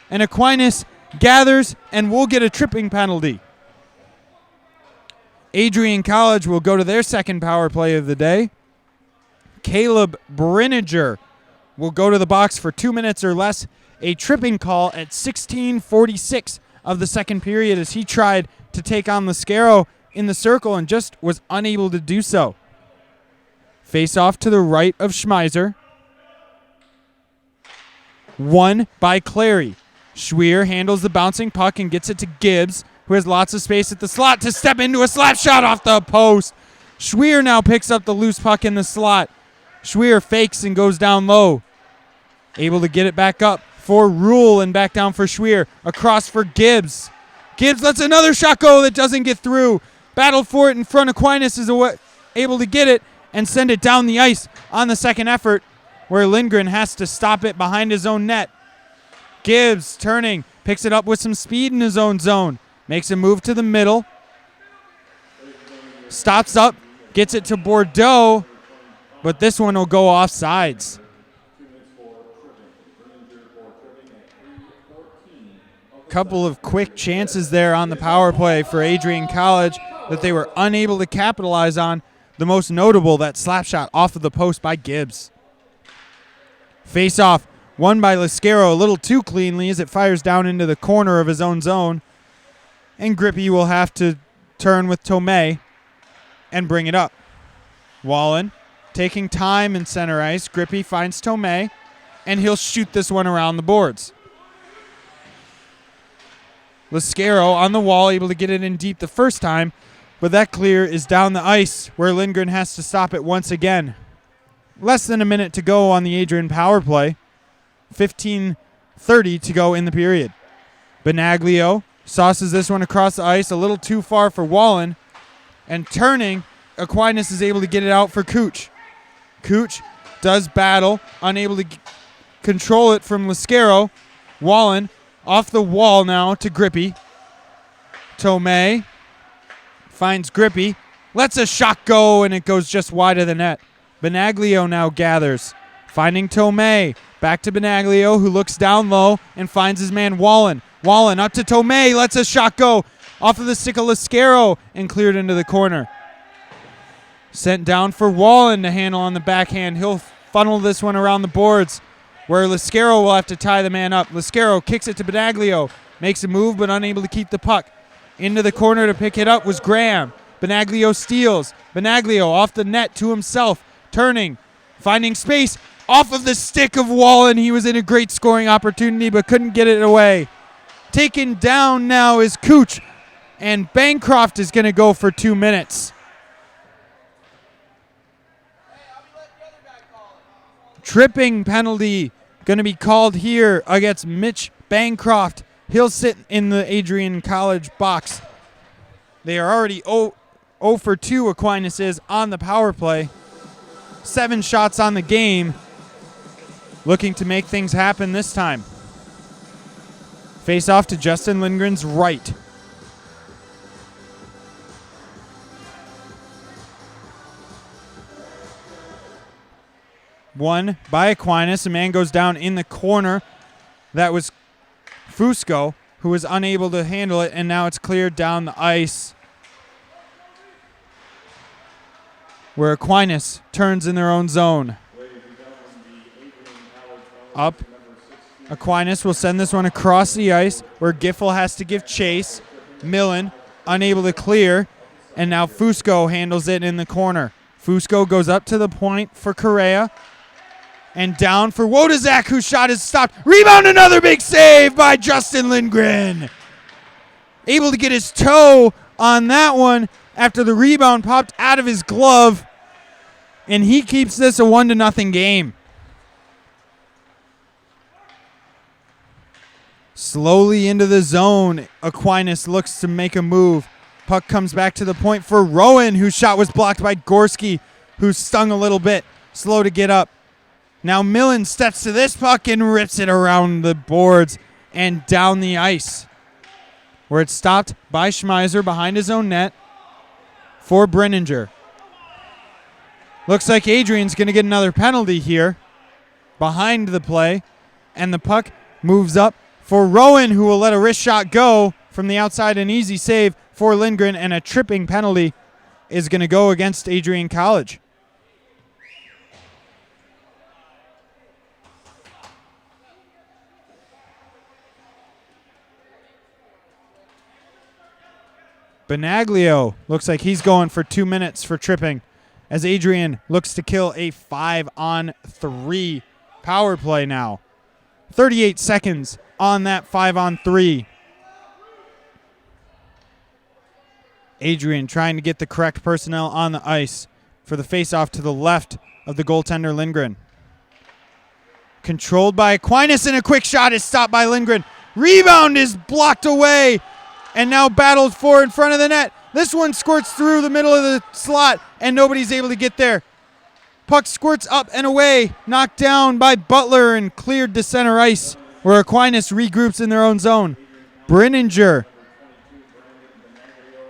And Aquinas gathers and will get a tripping penalty. Adrian College will go to their second power play of the day. Caleb Brenninger will go to the box for 2 minutes or less. A tripping call at 16:46 of the second period as he tried to take on Lascaro in the circle and just was unable to do so. Face off to the right of Schmeiser. Won by Clary. Schweer handles the bouncing puck and gets it to Gibbs, who has lots of space at the slot to step into a slap shot off the post. Schweer now picks up the loose puck in the slot. Schweer fakes and goes down low. Able to get it back up for Rule and back down for Schweer. Across for Gibbs. Gibbs lets another shot go that doesn't get through. Battle for it in front. Aquinas is able to get it and send it down the ice on the second effort, where Lindgren has to stop it behind his own net. Gibbs turning, picks it up with some speed in his own zone. Makes a move to the middle. Stops up, gets it to Bordeaux, but this one will go off sides. Couple of quick chances there on the power play for Adrian College that they were unable to capitalize on. The most notable, that slap shot off of the post by Gibbs. Face off, won by Lascaro a little too cleanly as it fires down into the corner of his own zone. And Grippy will have to turn with Tomei and bring it up. Wallen taking time in center ice. Grippy finds Tomei, and he'll shoot this one around the boards. Lascaro on the wall, able to get it in deep the first time, but that clear is down the ice where Lindgren has to stop it once again. Less than a minute to go on the Adrian power play. 15:30 to go in the period. Benaglio sauces this one across the ice, a little too far for Wallen, and turning, Aquinas is able to get it out for Cooch. Cooch does battle, unable to control it from Lascaro. Wallen off the wall now to Grippy. Tomei finds Grippy, lets a shot go, and it goes just wide of the net. Benaglio now gathers, finding Tomei. Back to Benaglio, who looks down low and finds his man Wallen. Wallen up to Tomei, lets a shot go off of the stick of Lascaro and cleared into the corner. Sent down for Wallen to handle on the backhand. He'll funnel this one around the boards, where Lascaro will have to tie the man up. Lascaro kicks it to Benaglio, makes a move but unable to keep the puck. Into the corner to pick it up was Graham. Benaglio steals. Benaglio off the net to himself, turning, finding space off of the stick of Wallen. He was in a great scoring opportunity but couldn't get it away. Taken down now is Cooch, and Bancroft is going to go for 2 minutes. Tripping penalty going to be called here against Mitch Bancroft. He'll sit in the Adrian College box. They are already 0 for 2, Aquinas is, on the power play. 7 shots on the game. Looking to make things happen this time. Face off to Justin Lindgren's right. One by Aquinas. A man goes down in the corner. That was Fusco, who was unable to handle it, and now it's cleared down the ice, where Aquinas turns in their own zone. Up. Aquinas will send this one across the ice, where Giffel has to give chase. Millen unable to clear, and now Fusco handles it in the corner. Fusco goes up to the point for Correa, and down for Wodazak, whose shot is stopped. Rebound, another big save by Justin Lindgren. Able to get his toe on that one after the rebound popped out of his glove, and he keeps this a 1-0 game. Slowly into the zone. Aquinas looks to make a move. Puck comes back to the point for Rowan, whose shot was blocked by Gorski, who stung a little bit. Slow to get up. Now Millen steps to this puck and rips it around the boards and down the ice, where it's stopped by Schmeiser behind his own net for Brenninger. Looks like Adrian's going to get another penalty here behind the play, and the puck moves up for Rowan, who will let a wrist shot go from the outside. An easy save for Lindgren, and a tripping penalty is going to go against Adrian College. Benaglio looks like he's going for 2 minutes for tripping, as Adrian looks to kill a 5-on-3 power play now. 38 seconds on that 5-on-3. Adrian trying to get the correct personnel on the ice for the faceoff to the left of the goaltender Lindgren. Controlled by Aquinas, and a quick shot is stopped by Lindgren. Rebound is blocked away, and now battled for in front of the net. This one squirts through the middle of the slot, and nobody's able to get there. Puck squirts up and away, knocked down by Butler and cleared to center ice, where Aquinas regroups in their own zone. Brenninger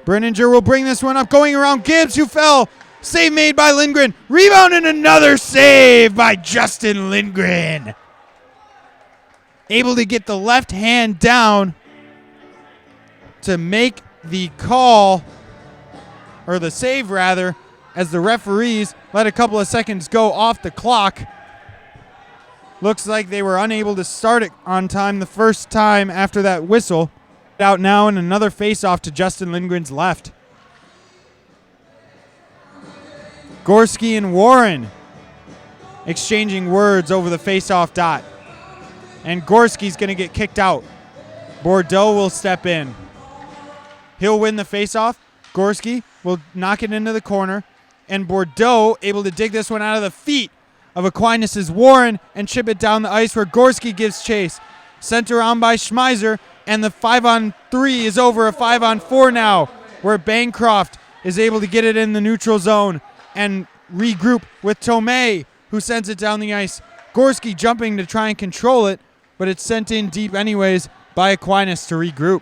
will bring this one up, going around Gibbs, who fell. Save made by Lindgren. Rebound, and another save by Justin Lindgren. Able to get the left hand down to make the call, or the save rather, as the referees let a couple of seconds go off the clock. Looks like they were unable to start it on time the first time after that whistle. Out now, and another face-off to Justin Lindgren's left. Gorski and Warren exchanging words over the face-off dot. And Gorski's going to get kicked out. Bordeaux will step in. He'll win the face-off. Gorski will knock it into the corner. And Bordeaux able to dig this one out of the feet of Aquinas' Warren and chip it down the ice, where Gorski gives chase. Sent around by Schmeiser, and the 5-on-3 is over. A 5-on-4 now, where Bancroft is able to get it in the neutral zone and regroup with Tomei, who sends it down the ice. Gorski jumping to try and control it, but it's sent in deep anyways by Aquinas to regroup.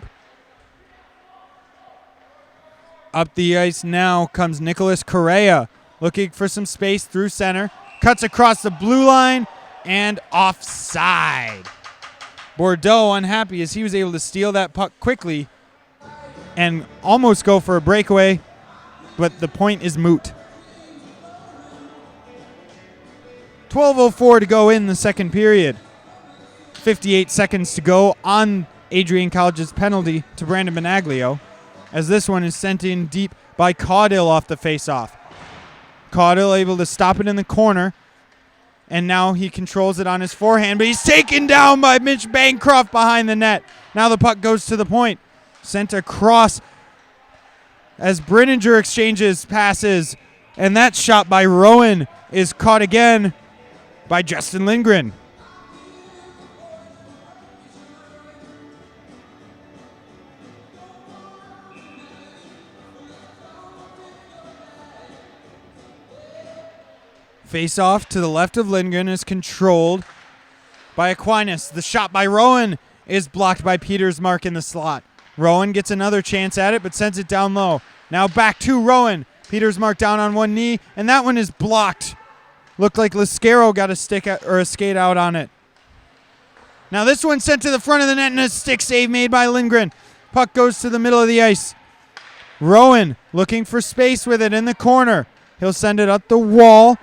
Up the ice now comes Nicholas Correa, looking for some space through center. Cuts across the blue line, and offside. Bordeaux unhappy as he was able to steal that puck quickly and almost go for a breakaway, but the point is moot. 12:04 to go in the second period. 58 seconds to go on Adrian College's penalty to Brandon Benaglio, as this one is sent in deep by Caudill off the faceoff. Caudill able to stop it in the corner, and now he controls it on his forehand, but he's taken down by Mitch Bancroft behind the net. Now the puck goes to the point. Sent across as Brenninger exchanges passes, and that shot by Rowan is caught again by Justin Lindgren. Face off to the left of Lindgren is controlled by Aquinas. The shot by Rowan is blocked by Petersmark in the slot. Rowan gets another chance at it, but sends it down low. Now back to Rowan. Petersmark down on one knee, and that one is blocked. Looked like Lascaro got a stick or a skate out on it. Now this one sent to the front of the net, and a stick save made by Lindgren. Puck goes to the middle of the ice. Rowan looking for space with it in the corner. He'll send it up the wall,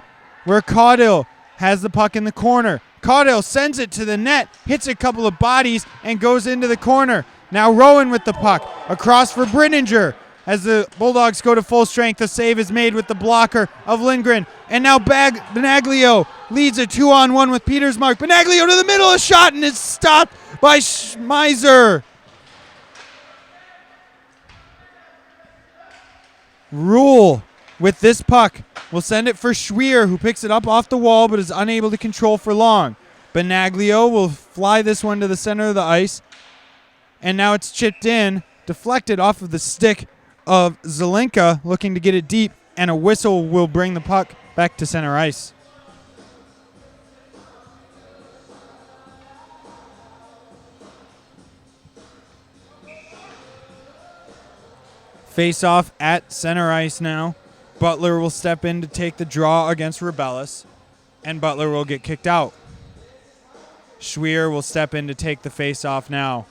where Caudill has the puck in the corner. Caudill sends it to the net, hits a couple of bodies, and goes into the corner. Now Rowan with the puck, across for Brenninger. As the Bulldogs go to full strength, the save is made with the blocker of Lindgren. And now Benaglio leads a 2-on-1 with Petersmark. Benaglio to the middle, a shot, and it's stopped by Schmeiser. Rule with this puck will send it for Schwier, who picks it up off the wall but is unable to control for long. Benaglio will fly this one to the center of the ice, And now it's chipped in, deflected off of the stick of Zelenka, looking to get it deep, and a whistle will bring the puck back to center ice. Face off at center ice now. Butler will step in to take the draw against Rebellis, and Butler will get kicked out. Schwier will step in to take the face off now.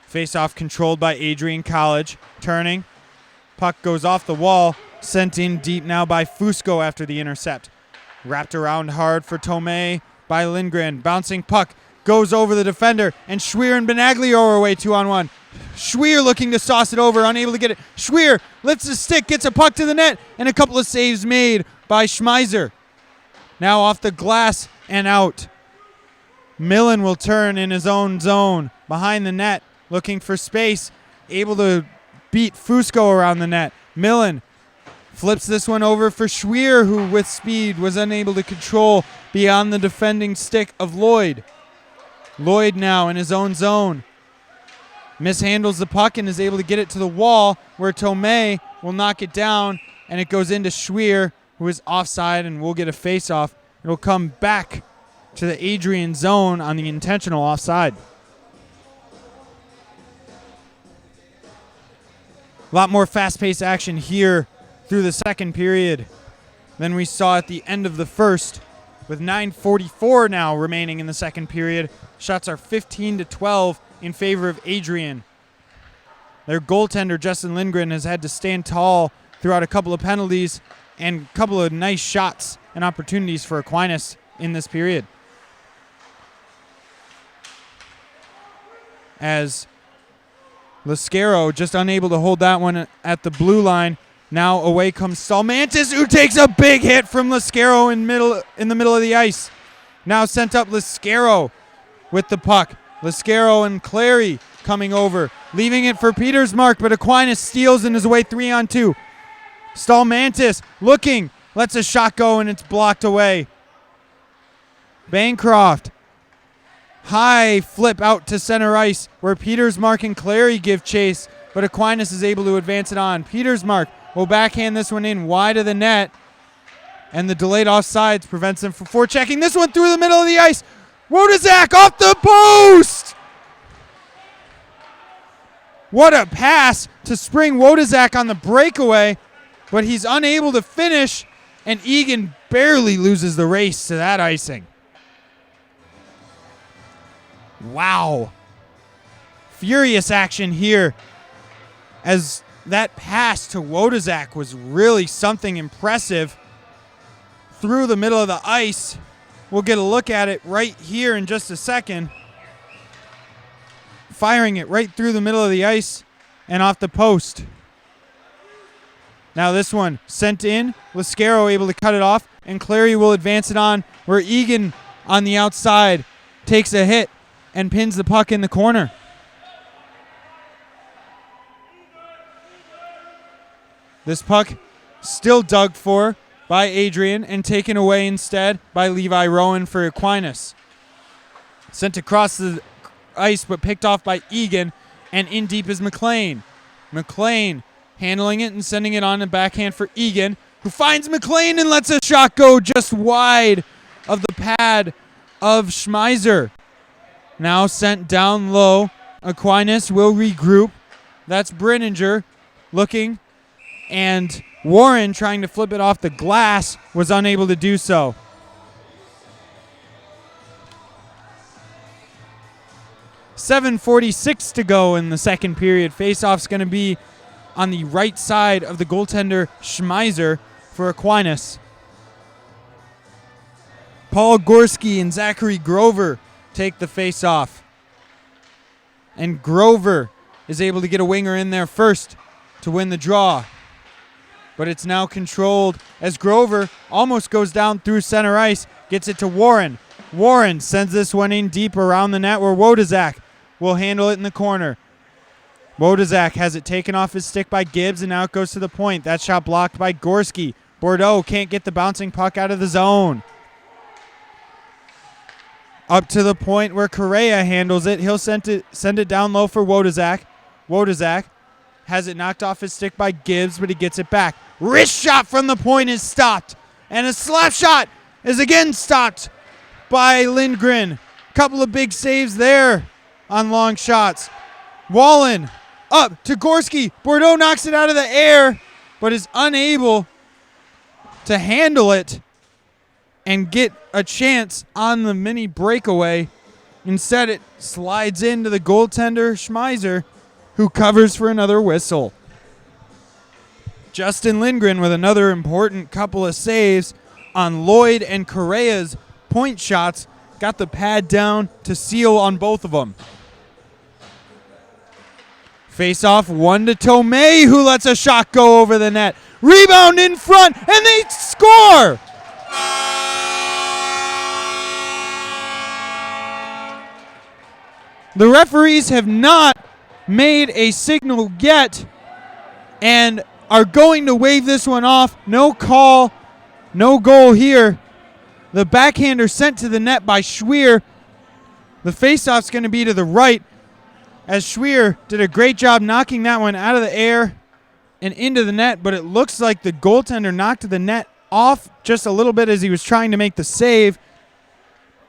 Face off controlled by Adrian College. Turning. Puck goes off the wall. Sent in deep now by Fusco after the intercept. Wrapped around hard for Tomei by Lindgren. Bouncing puck goes over the defender, and Schwier and Benaglio are away 2-on-1. Schwier looking to sauce it over, unable to get it. Schwier lifts the stick, gets a puck to the net, and a couple of saves made by Schmeiser. Now off the glass and out. Millen will turn in his own zone behind the net, looking for space, able to beat Fusco around the net. Millen flips this one over for Schwier, who with speed was unable to control beyond the defending stick of Lloyd. Lloyd now in his own zone. Mishandles the puck and is able to get it to the wall, where Tomei will knock it down, and it goes into Schwier, who is offside and will get a face-off. It will come back to the Adrian zone on the intentional offside. A lot more fast-paced action here through the second period than we saw at the end of the first, with 9:44 now remaining in the second period. Shots are 15-12 in favor of Adrian. Their goaltender, Justin Lindgren, has had to stand tall throughout a couple of penalties and a couple of nice shots and opportunities for Aquinas in this period. As Lascaro just unable to hold that one at the blue line. Now away comes Salmantis, who takes a big hit from Lascaro in the middle of the ice. Now sent up Lascaro with the puck. Lascaro and Clary coming over, leaving it for Petersmark, but Aquinas steals in his way 3-on-2. Stallmantis looking, lets a shot go, and it's blocked away. Bancroft, high flip out to center ice, where Petersmark and Clary give chase, but Aquinas is able to advance it on. Petersmark will backhand this one in wide of the net, and the delayed offsides prevents them from forechecking this one through the middle of the ice. Wodazak off the post! What a pass to spring Wodazak on the breakaway, but he's unable to finish, and Egan barely loses the race to that icing. Wow. Furious action here, as that pass to Wodazak was really something impressive through the middle of the ice. We'll get a look at it right here in just a second. Firing it right through the middle of the ice and off the post. Now this one sent in. Lascaro able to cut it off, and Clary will advance it on, where Egan on the outside takes a hit and pins the puck in the corner. This puck still dug for by Adrian and taken away instead by Levi Rowan for Aquinas. Sent across the ice but picked off by Egan, and in deep is McLean. McLean handling it and sending it on the backhand for Egan, who finds McLean and lets a shot go just wide of the pad of Schmeiser. Now sent down low. Aquinas will regroup. That's Brenninger looking, and Warren, trying to flip it off the glass, was unable to do so. .746 to go in the second period. Faceoff's going to be on the right side of the goaltender Schmeiser for Aquinas. Paul Gorski and Zachary Grover take the faceoff. And Grover is able to get a winger in there first to win the draw. But it's now controlled as Grover almost goes down through center ice, gets it to Warren. Warren sends this one in deep around the net, where Wodazak will handle it in the corner. Wodazak has it taken off his stick by Gibbs, and now it goes to the point. That shot blocked by Gorski. Bordeaux can't get the bouncing puck out of the zone. Up to the point where Correa handles it. He'll send it down low for Wodazak. Wodazak has it knocked off his stick by Gibbs, but he gets it back. Wrist shot from the point is stopped. And a slap shot is again stopped by Lindgren. Couple of big saves there on long shots. Wallen up to Gorski. Bordeaux knocks it out of the air, but is unable to handle it and get a chance on the mini breakaway. Instead, it slides into the goaltender, Schmeiser, who covers for another whistle. Justin Lindgren with another important couple of saves on Lloyd and Correa's point shots. Got the pad down to seal on both of them. Face off 1 to Tomei, who lets a shot go over the net. Rebound in front, and they score! The referees have not made a signal yet and are going to wave this one off. No call, no goal here. The backhander sent to the net by Schwier. The faceoff's going to be to the right, as Schwier did a great job knocking that one out of the air and into the net, but it looks like the goaltender knocked the net off just a little bit as he was trying to make the save,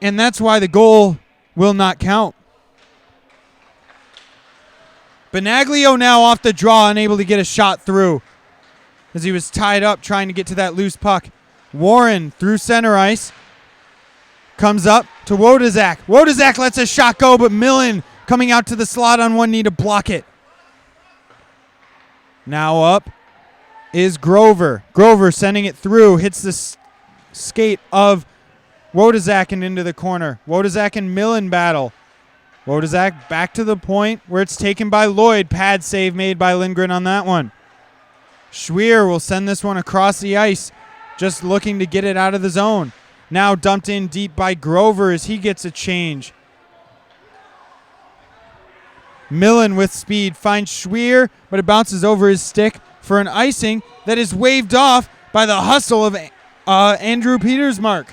and that's why the goal will not count. Benaglio now off the draw, unable to get a shot through as he was tied up trying to get to that loose puck. Warren through center ice. Comes up to Wodazak. Wodazak lets a shot go, but Millen coming out to the slot on one knee to block it. Now up is Grover. Grover sending it through. Hits the skate of Wodazak and into the corner. Wodazak and Millen battle. Wodazak back to the point where it's taken by Lloyd. Pad save made by Lindgren on that one. Schwier will send this one across the ice, just looking to get it out of the zone. Now dumped in deep by Grover as he gets a change. Millen with speed finds Schwier, but it bounces over his stick for an icing that is waved off by the hustle of Andrew Petersmark.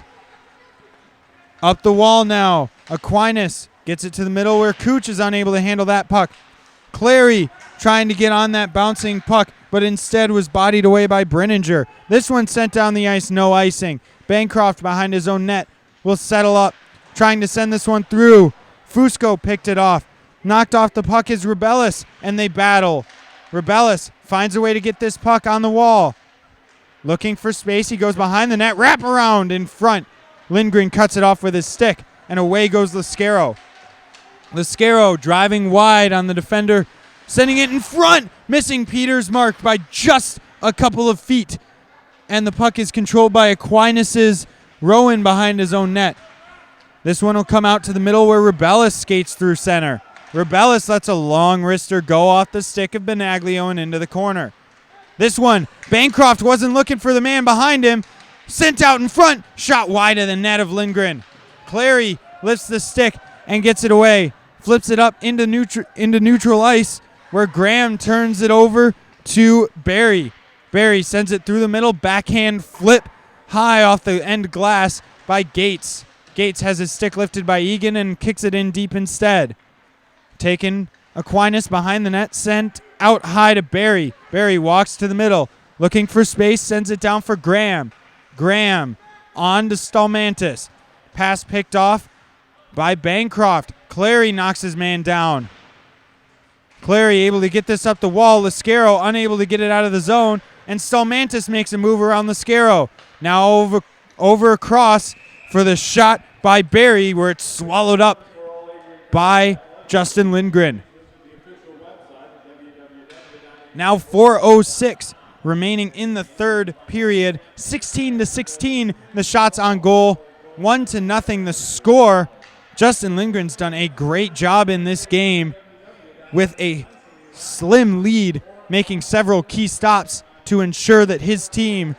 Up the wall now. Aquinas gets it to the middle where Cooch is unable to handle that puck. Clary trying to get on that bouncing puck, but instead was bodied away by Brenninger. This one sent down the ice, no icing. Bancroft behind his own net will settle up, trying to send this one through. Fusco picked it off. Knocked off the puck is Rebellis, and they battle. Rebellis finds a way to get this puck on the wall. Looking for space, he goes behind the net, wrap around in front. Lindgren cuts it off with his stick, and away goes Lascaro. Lascaro driving wide on the defender, sending it in front, missing Petersmark by just a couple of feet. And the puck is controlled by Aquinas' Rowan behind his own net. This one will come out to the middle where Rebellis skates through center. Rebellis lets a long wrister go off the stick of Benaglio and into the corner. This one, Bancroft wasn't looking for the man behind him. Sent out in front, shot wide of the net of Lindgren. Clary lifts the stick and gets it away. Flips it up into neutral ice where Graham turns it over to Barry. Barry sends it through the middle, backhand flip high off the end glass by Gates. Gates has his stick lifted by Egan and kicks it in deep instead. Taken Aquinas behind the net, sent out high to Barry. Barry walks to the middle, looking for space, sends it down for Graham. Graham on to Stalmantis. Pass picked off by Bancroft. Clary knocks his man down. Clary able to get this up the wall. Lascaro unable to get it out of the zone. And Stalmantis makes a move around Lascaro. Now over across for the shot by Barry, where it's swallowed up by Justin Lindgren. Now 4:06 remaining in the third period. 16-16 the shots on goal. 1-0 the score. Justin Lindgren's done a great job in this game with a slim lead, making several key stops to ensure that his team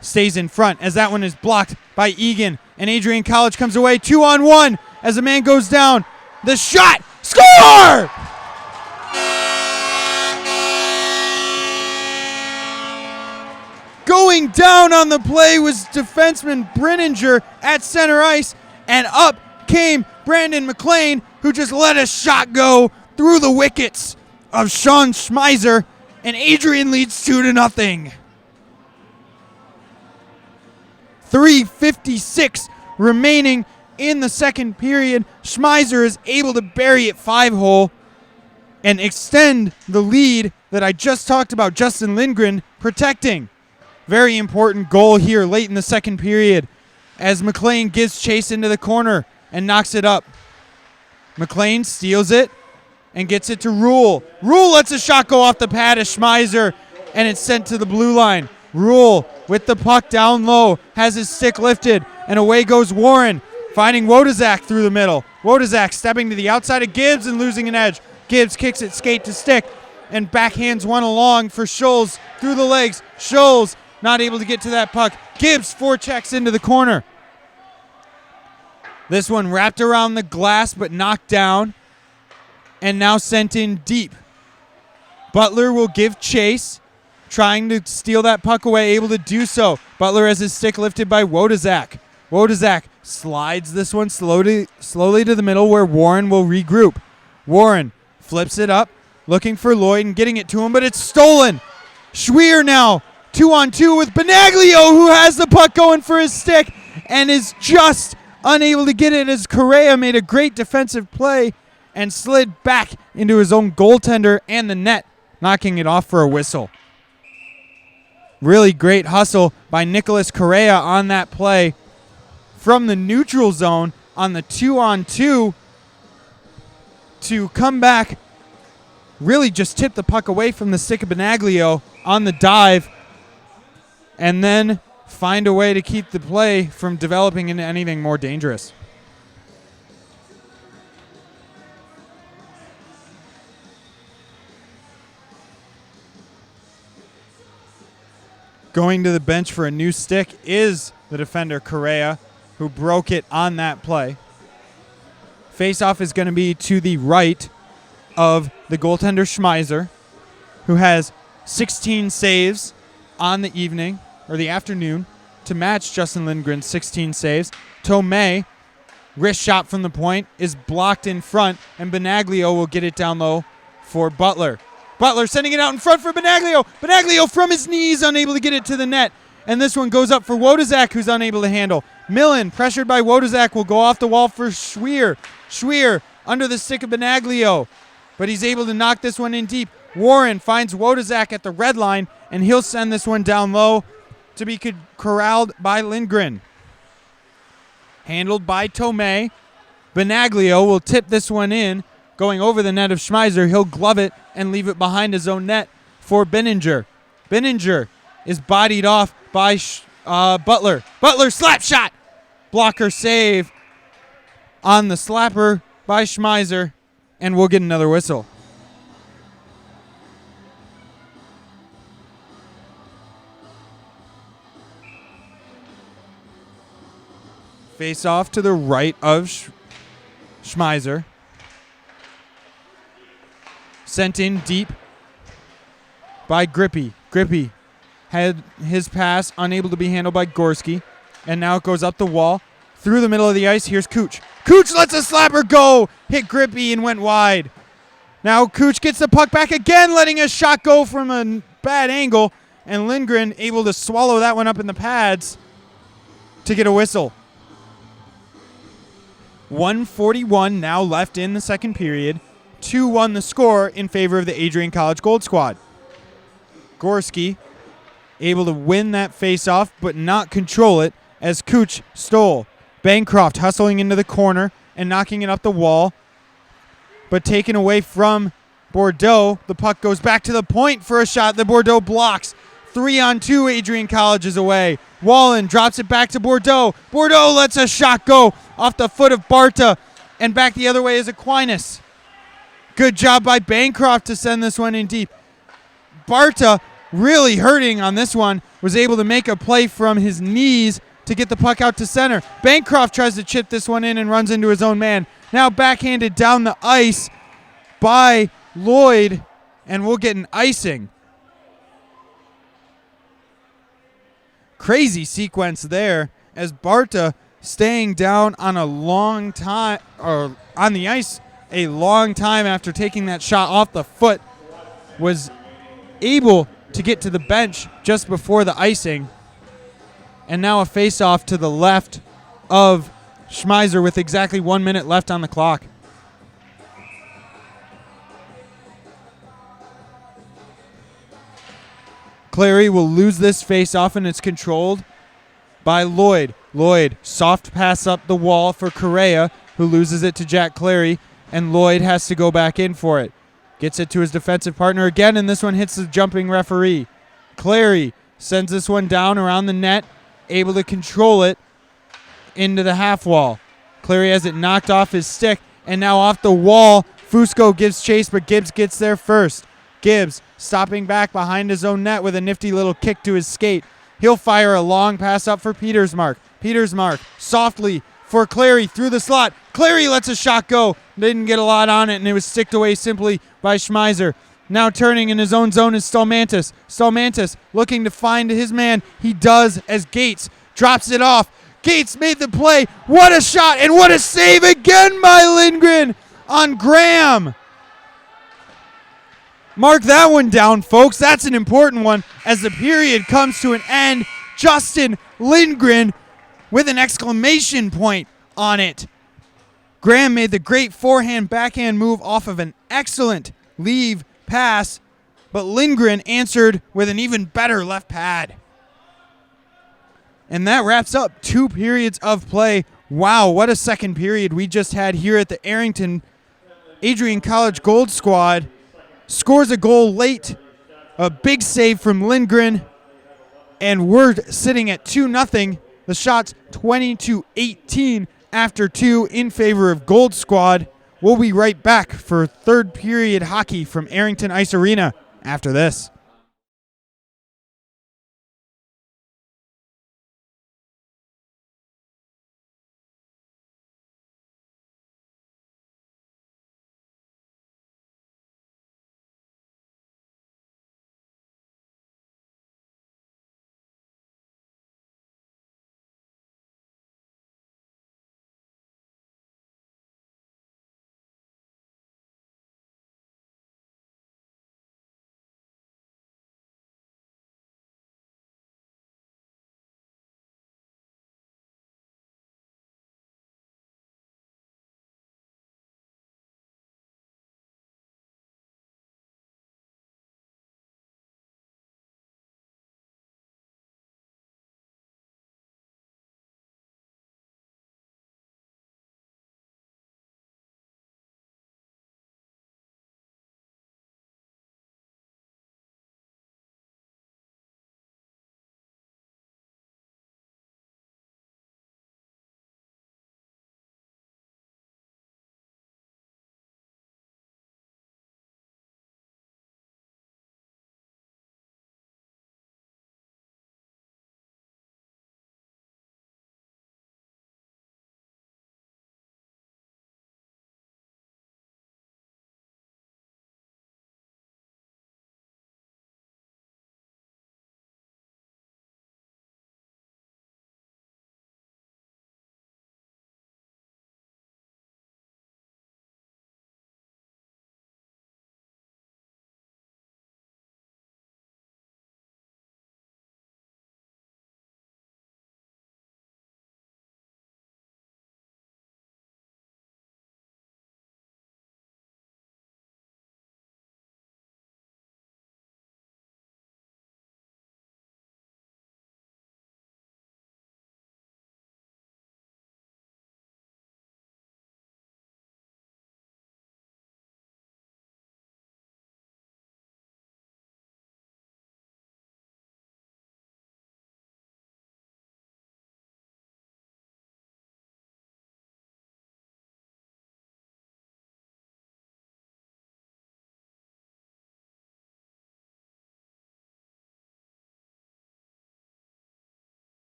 stays in front, as that one is blocked by Egan. And Adrian College comes away 2-on-1 as the man goes down. The shot! Score! Going down on the play was defenseman Brenninger at center ice, and up came Brandon McLean, who just let a shot go through the wickets of Sean Schmeiser, and Adrian leads 2-0. 3:56 remaining in the second period. Schmeiser is able to bury it 5-hole and extend the lead that I just talked about Justin Lindgren protecting. Very important goal here late in the second period as McLean gives chase into the corner and knocks it up. McLean steals it and gets it to Rule. Rule lets a shot go off the pad of Schmeiser, and it's sent to the blue line. Rule with the puck down low, has his stick lifted, and away goes Warren, finding Wodazak through the middle. Wodazak stepping to the outside of Gibbs and losing an edge. Gibbs kicks it skate to stick and backhands one along for Scholes through the legs. Scholes not able to get to that puck. Gibbs forechecks into the corner. This one wrapped around the glass but knocked down and now sent in deep. Butler will give chase, trying to steal that puck away, able to do so. Butler has his stick lifted by Wodazak. Wodazak slides this one slowly to the middle where Warren will regroup. Warren flips it up, looking for Lloyd and getting it to him, but it's stolen. Schwier now 2-on-2 with Benaglio, who has the puck going for his stick and is just unable to get it as Correa made a great defensive play and slid back into his own goaltender and the net, knocking it off for a whistle. Really great hustle by Nicholas Correa on that play from the neutral zone on the 2-on-2 to come back, really just tip the puck away from the stick of Benaglio on the dive and then find a way to keep the play from developing into anything more dangerous. Going to the bench for a new stick is the defender Correa, who broke it on that play. Face-off is going to be to the right of the goaltender Schmeiser, who has 16 saves on the evening, or the afternoon, to match Justin Lindgren's 16 saves. Tomei, wrist shot from the point, is blocked in front, and Benaglio will get it down low for Butler. Butler sending it out in front for Benaglio. Benaglio from his knees, unable to get it to the net. And this one goes up for Wodazak, who's unable to handle. Millen, pressured by Wodazak, will go off the wall for Schwier. Schwier under the stick of Benaglio, but he's able to knock this one in deep. Warren finds Wodazak at the red line, and he'll send this one down low to be corralled by Lindgren. Handled by Tomei. Benaglio will tip this one in, going over the net of Schmeiser. He'll glove it and leave it behind his own net for Benninger. Benninger is bodied off by Butler. Butler slap shot. Blocker save on the slapper by Schmeiser, and we'll get another whistle. Face off to the right of Schmeiser. Sent in deep by Grippy. Grippy had his pass unable to be handled by Gorski. And now it goes up the wall. Through the middle of the ice, here's Cooch. Cooch lets a slapper go. Hit Grippy and went wide. Now Cooch gets the puck back again, letting a shot go from a bad angle. And Lindgren able to swallow that one up in the pads to get a whistle. 1:41 now left in the second period. 2-1 the score in favor of the Adrian College Gold Squad. Gorski able to win that face-off but not control it as Cooch stole. Bancroft hustling into the corner and knocking it up the wall, but taken away from Bordeaux. The puck goes back to the point for a shot that Bordeaux blocks. 3-on-2, Adrian College is away. Wallen drops it back to Bordeaux. Bordeaux lets a shot go off the foot of Barta, and back the other way is Aquinas. Good job by Bancroft to send this one in deep. Barta, really hurting on this one, was able to make a play from his knees to get the puck out to center. Bancroft tries to chip this one in and runs into his own man. Now backhanded down the ice by Lloyd, and we'll get an icing. Crazy sequence there as Barta staying down on a long time, or on the ice a long time after taking that shot off the foot, was able to get to the bench just before the icing. And now a face-off to the left of Schmeiser with exactly 1 minute left on the clock. Clary will lose this face-off, and it's controlled by Lloyd. Lloyd, soft pass up the wall for Correa, who loses it to Jack Clary, and Lloyd has to go back in for it. Gets it to his defensive partner again, and this one hits the jumping referee. Clary sends this one down around the net, able to control it into the half wall. Clary has it knocked off his stick, and now off the wall. Fusco gives chase, but Gibbs gets there first. Gibbs stopping back behind his own net with a nifty little kick to his skate. He'll fire a long pass up for Petersmark. Petersmark softly for Clary through the slot. Clary lets a shot go. Didn't get a lot on it, and it was sticked away simply by Schmeiser. Now turning in his own zone is Stalmantis. Stalmantis looking to find his man. He does as Gates drops it off. Gates made the play. What a shot, and what a save again by Lindgren on Graham. Mark that one down, folks. That's an important one as the period comes to an end. Justin Lindgren with an exclamation point on it. Graham made the great forehand-backhand move off of an excellent leave pass, but Lindgren answered with an even better left pad. And that wraps up 2 periods of play. Wow, what a second period we just had here at the Arrington Adrian College Gold Squad. Scores a goal late, a big save from Lindgren, and we're sitting at 2-0. The shot's 20-18 after 2 in favor of Gold Squad. We'll be right back for third period hockey from Arrington Ice Arena after this.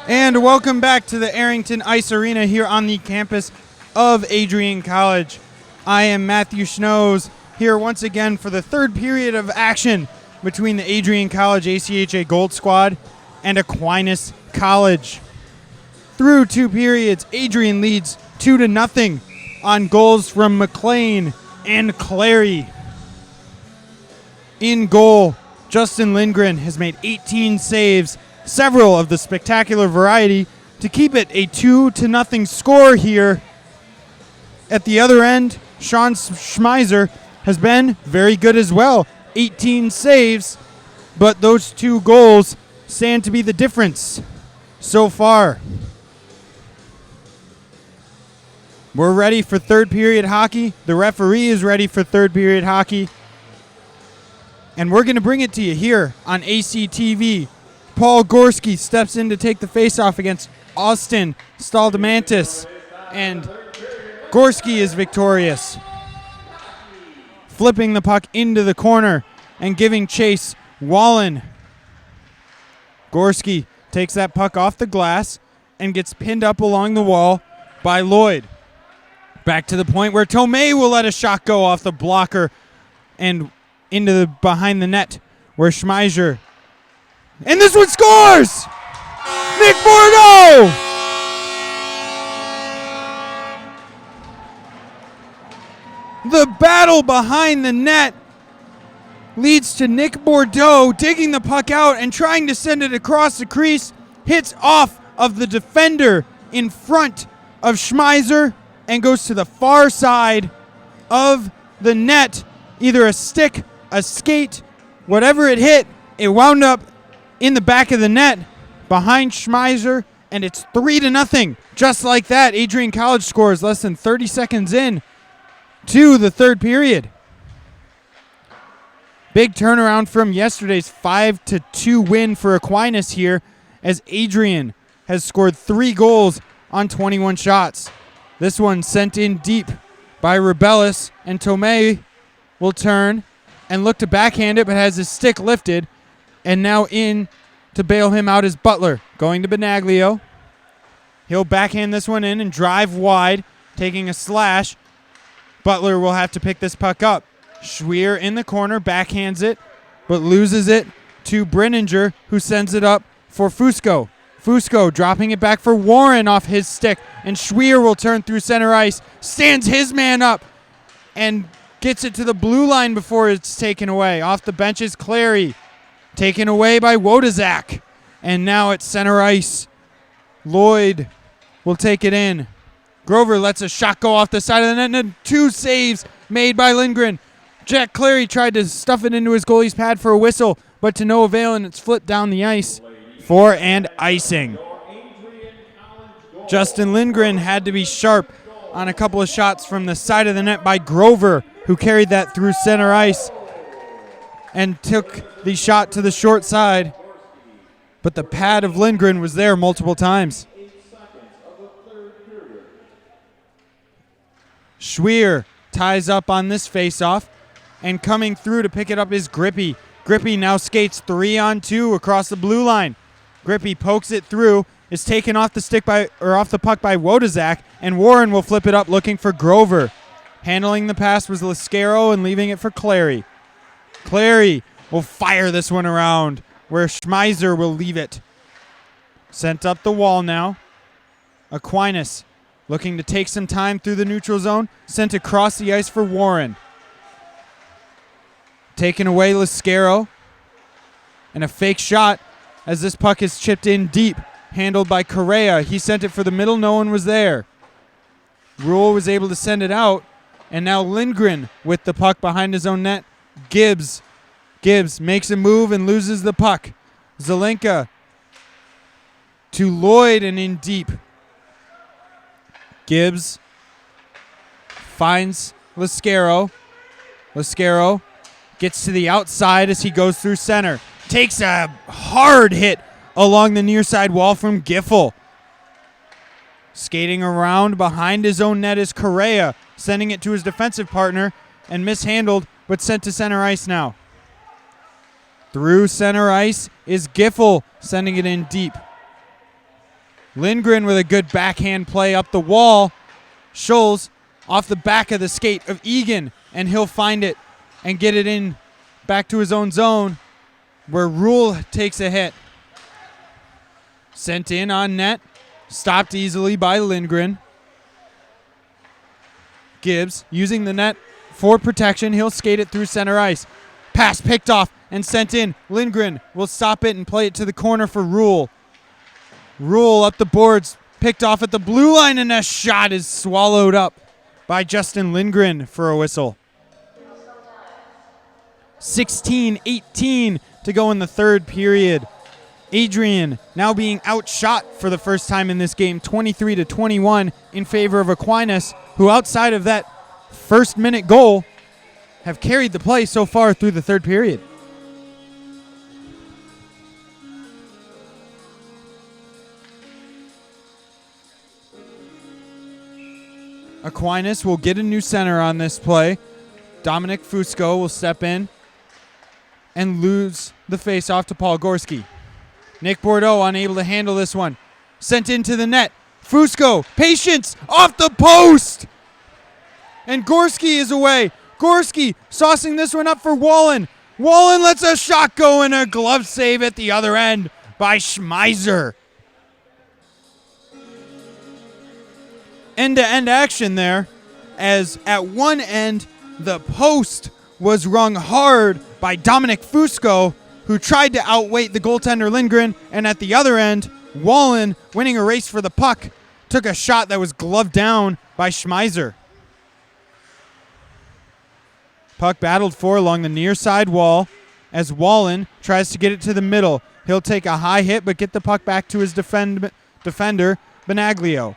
And welcome back to the Arrington Ice Arena here on the campus of Adrian College. I am Matthew Schnoes here once again for the third period of action between the Adrian College ACHA Gold Squad and Aquinas College. Through two periods, Adrian leads 2-0 on goals from McLean and Clary. In goal, Justin Lindgren has made 18 saves, several of the spectacular variety, to keep it a 2-0 score here. At the other end, Sean Schmeiser has been very good as well. 18 saves, but those two goals stand to be the difference so far. We're ready for third period hockey. The referee is ready for third period hockey. And we're going to bring it to you here on ACTV. Paul Gorski steps in to take the faceoff against Austin Staldemantis. And Gorski is victorious, flipping the puck into the corner and giving chase. Wallen. Gorski takes that puck off the glass and gets pinned up along the wall by Lloyd. Back to the point where Tomei will let a shot go off the blocker and into the behind the net where Schmeiser. And this one scores! Nick Bordeaux! The battle behind the net leads to Nick Bordeaux digging the puck out and trying to send it across the crease. Hits off of the defender in front of Schmeiser and goes to the far side of the net. Either a stick, a skate, whatever it hit, it wound up in the back of the net behind Schmeiser, and it's 3-0. Just like that, Adrian College scores less than 30 seconds in to the third period. Big turnaround from yesterday's 5-2 win for Aquinas here, as Adrian has scored 3 goals on 21 shots. This one sent in deep by Rebellis, and Tomei will turn and look to backhand it, but has his stick lifted, and now in to bail him out is Butler. Going to Benaglio. He'll backhand this one in and drive wide, taking a slash. Butler will have to pick this puck up. Schweer in the corner, backhands it, but loses it to Brenninger, who sends it up for Fusco. Fusco dropping it back for Warren off his stick, and Schweer will turn through center ice, stands his man up, and gets it to the blue line before it's taken away. Off the bench is Clary, taken away by Wodazak, and now it's center ice. Lloyd will take it in. Grover lets a shot go off the side of the net, and 2 saves made by Lindgren. Jack Clary tried to stuff it into his goalie's pad for a whistle, but to no avail, and it's flipped down the ice for and icing. Justin Lindgren had to be sharp on a couple of shots from the side of the net by Grover, who carried that through center ice and took the shot to the short side. But the pad of Lindgren was there multiple times. Schweer ties up on this faceoff, and coming through to pick it up is Grippy. Grippy now skates 3-on-2 across the blue line. Grippy pokes it through, is taken off the puck by Wodazak, and Warren will flip it up looking for Grover. Handling the pass was Lascaro and leaving it for Clary. Clary will fire this one around where Schmeiser will leave it. Sent up the wall now. Aquinas looking to take some time through the neutral zone. Sent across the ice for Warren. Taken away Lascaro. And a fake shot as this puck is chipped in deep. Handled by Correa. He sent it for the middle. No one was there. Rule was able to send it out. And now Lindgren with the puck behind his own net. Gibbs makes a move and loses the puck. Zelenka to Lloyd and in deep. Gibbs finds Lascaro. Lascaro gets to the outside as he goes through center. Takes a hard hit along the near side wall from Giffel. Skating around behind his own net is Correa, sending it to his defensive partner and mishandled, but sent to center ice now. Through center ice is Giffel, sending it in deep. Lindgren with a good backhand play up the wall. Scholes off the back of the skate of Egan, and he'll find it and get it in back to his own zone where Rule takes a hit. Sent in on net. Stopped easily by Lindgren. Gibbs using the net for protection. He'll skate it through center ice. Pass picked off and sent in. Lindgren will stop it and play it to the corner for Rule. Rule up the boards. Picked off at the blue line, and a shot is swallowed up by Justin Lindgren for a whistle. 16-18 to go in the third period. Adrian now being outshot for the first time in this game, 23-21 in favor of Aquinas, who outside of that first minute goal have carried the play so far through the third period. Aquinas will get a new center on this play. Dominic Fusco will step in and lose the faceoff to Paul Gorski. Nick Bordeaux unable to handle this one. Sent into the net. Fusco, patience, off the post! And Gorski is away. Gorski saucing this one up for Wallen. Wallen lets a shot go, and a glove save at the other end by Schmeiser. End-to-end action there, as at one end, the post was rung hard by Dominic Fusco, who tried to outweight the goaltender Lindgren, and at the other end, Wallen, winning a race for the puck, took a shot that was gloved down by Schmeiser. Puck battled for along the near side wall as Wallen tries to get it to the middle. He'll take a high hit but get the puck back to his defender, Benaglio.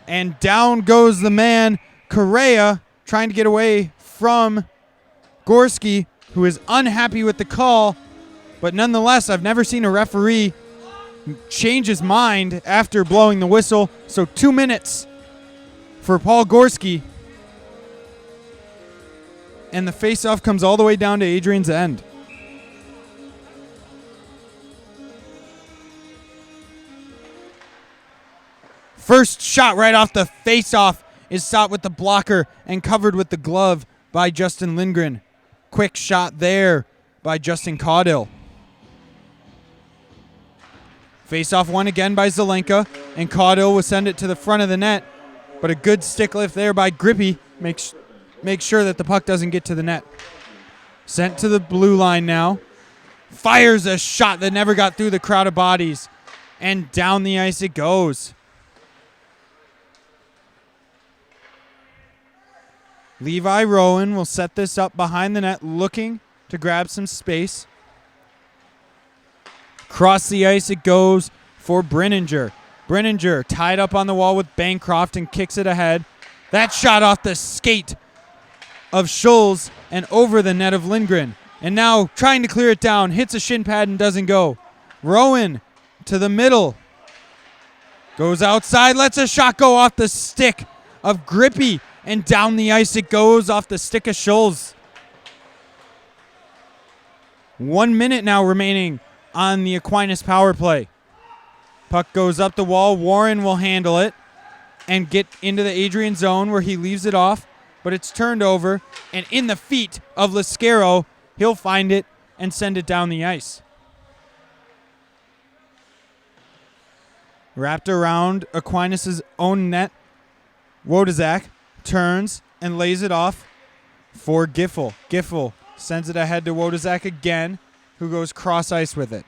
And down goes the man, Correa, trying to get away from Gorski, who is unhappy with the call. But nonetheless, I've never seen a referee change his mind after blowing the whistle. So 2 minutes for Paul Gorski. And the faceoff comes all the way down to Adrian's end. First shot right off the faceoff is stopped with the blocker and covered with the glove by Justin Lindgren. Quick shot there by Justin Caudill. Faceoff won again by Zelenka, and Caudill will send it to the front of the net. But a good stick lift there by Grippy makes sure that the puck doesn't get to the net. Sent to the blue line now. Fires a shot that never got through the crowd of bodies. And down the ice it goes. Levi Rowan will set this up behind the net, looking to grab some space. Across the ice it goes for Brenninger. Brenninger tied up on the wall with Bancroft and kicks it ahead. That shot off the skate of Scholes and over the net of Lindgren. And now trying to clear it down, hits a shin pad and doesn't go. Rowan to the middle. Goes outside, lets a shot go off the stick of Grippy. And down the ice it goes off the stick of Scholes. 1 minute now remaining on the Aquinas power play. Puck goes up the wall. Warren will handle it and get into the Adrian zone where he leaves it off. But it's turned over, and in the feet of Lascaro, he'll find it and send it down the ice. Wrapped around Aquinas' own net, Wodazak turns and lays it off for Giffel. Giffel sends it ahead to Wodazak again, who goes cross ice with it.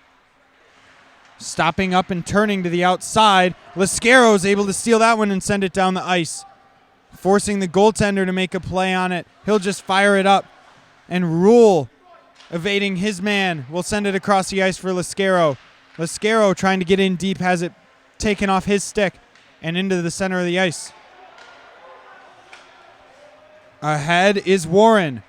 Stopping up and turning to the outside, Lascaro is able to steal that one and send it down the ice, forcing the goaltender to make a play on it. He'll just fire it up, and Rule, evading his man, will send it across the ice for Lascaro. Lascaro, trying to get in deep, has it taken off his stick and into the center of the ice. Ahead is Warren.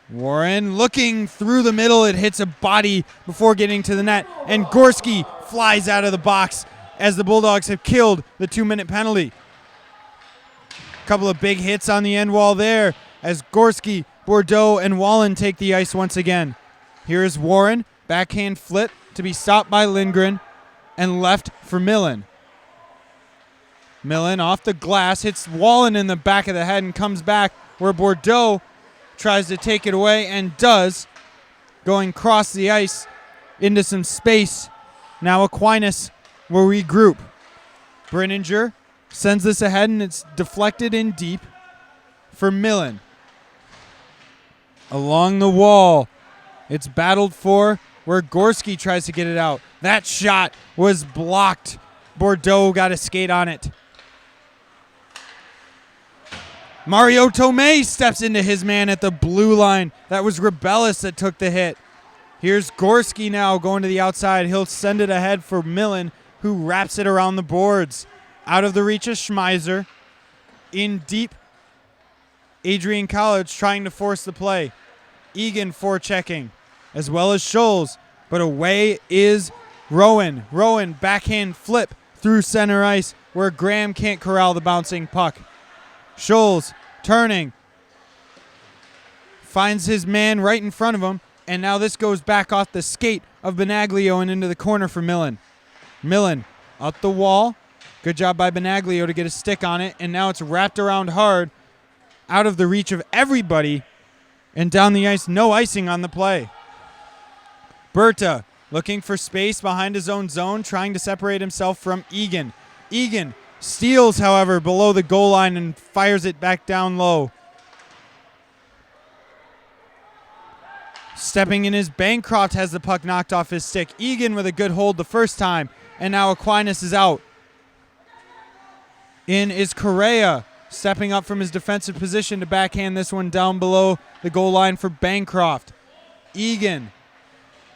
Warren looking through the middle. It hits a body before getting to the net, and Gorski flies out of the box as the Bulldogs have killed the 2-minute penalty. Couple of big hits on the end wall there as Gorski, Bordeaux, and Wallen take the ice once again. Here is Warren, backhand flip to be stopped by Lindgren and left for Millen. Millen off the glass, hits Wallen in the back of the head and comes back where Bordeaux tries to take it away and does, going across the ice into some space. Now Aquinas will regroup. Brininger sends this ahead and it's deflected in deep for Millen. Along the wall, it's battled for where Gorski tries to get it out. That shot was blocked. Bordeaux got a skate on it. Mario Tomei steps into his man at the blue line. That was Rebellis that took the hit. Here's Gorski now going to the outside. He'll send it ahead for Millen, who wraps it around the boards. Out of the reach of Schmeiser. In deep, Adrian College trying to force the play. Egan forechecking, as well as Scholes. But away is Rowan. Rowan backhand flip through center ice where Graham can't corral the bouncing puck. Scholes turning. Finds his man right in front of him. And now this goes back off the skate of Benaglio and into the corner for Millen. Millen up the wall. Good job by Benaglio to get a stick on it. And now it's wrapped around hard, out of the reach of everybody. And down the ice, no icing on the play. Berta looking for space behind his own zone, trying to separate himself from Egan. Egan steals, however, below the goal line and fires it back down low. Stepping in his Bancroft has the puck knocked off his stick. Egan with a good hold the first time, and now Aquinas is out. In is Correa, stepping up from his defensive position to backhand this one down below the goal line for Bancroft. Egan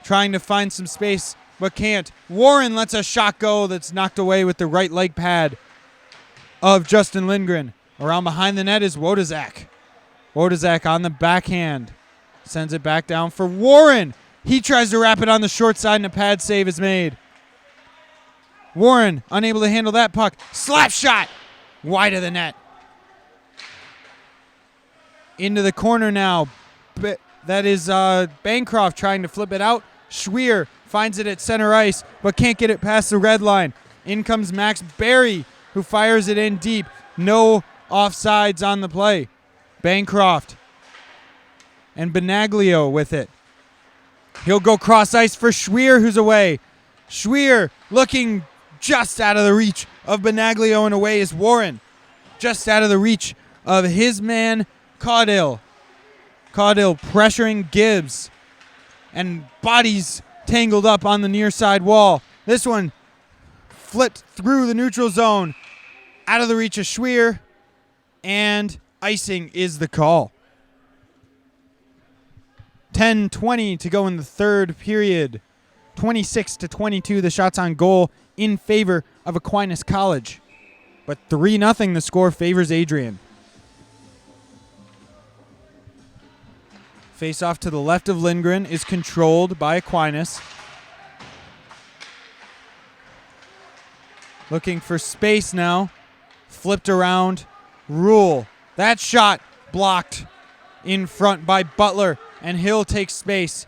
trying to find some space, but can't. Warren lets a shot go that's knocked away with the right leg pad of Justin Lindgren. Around behind the net is Wodazak. Wodazak on the backhand. Sends it back down for Warren. He tries to wrap it on the short side and a pad save is made. Warren unable to handle that puck. Slap shot wide of the net. Into the corner now. That is Bancroft trying to flip it out. Schwier finds it at center ice but can't get it past the red line. In comes Max Berry, who fires it in deep. No offsides on the play. Bancroft and Benaglio with it. He'll go cross ice for Schwier, who's away. Schwier looking just out of the reach of Benaglio, and away is Warren. Just out of the reach of his man, Caudill. Caudill pressuring Gibbs. And bodies tangled up on the near side wall. This one flipped through the neutral zone. Out of the reach of Schwier. And icing is the call. 10:20 to go in the third period. 26-22 the shots on goal in favor of Aquinas College. But 3-0 the score favors Adrian. Face off to the left of Lindgren is controlled by Aquinas. Looking for space now. Flipped around. Rule. That shot blocked in front by Butler. And Hill takes space.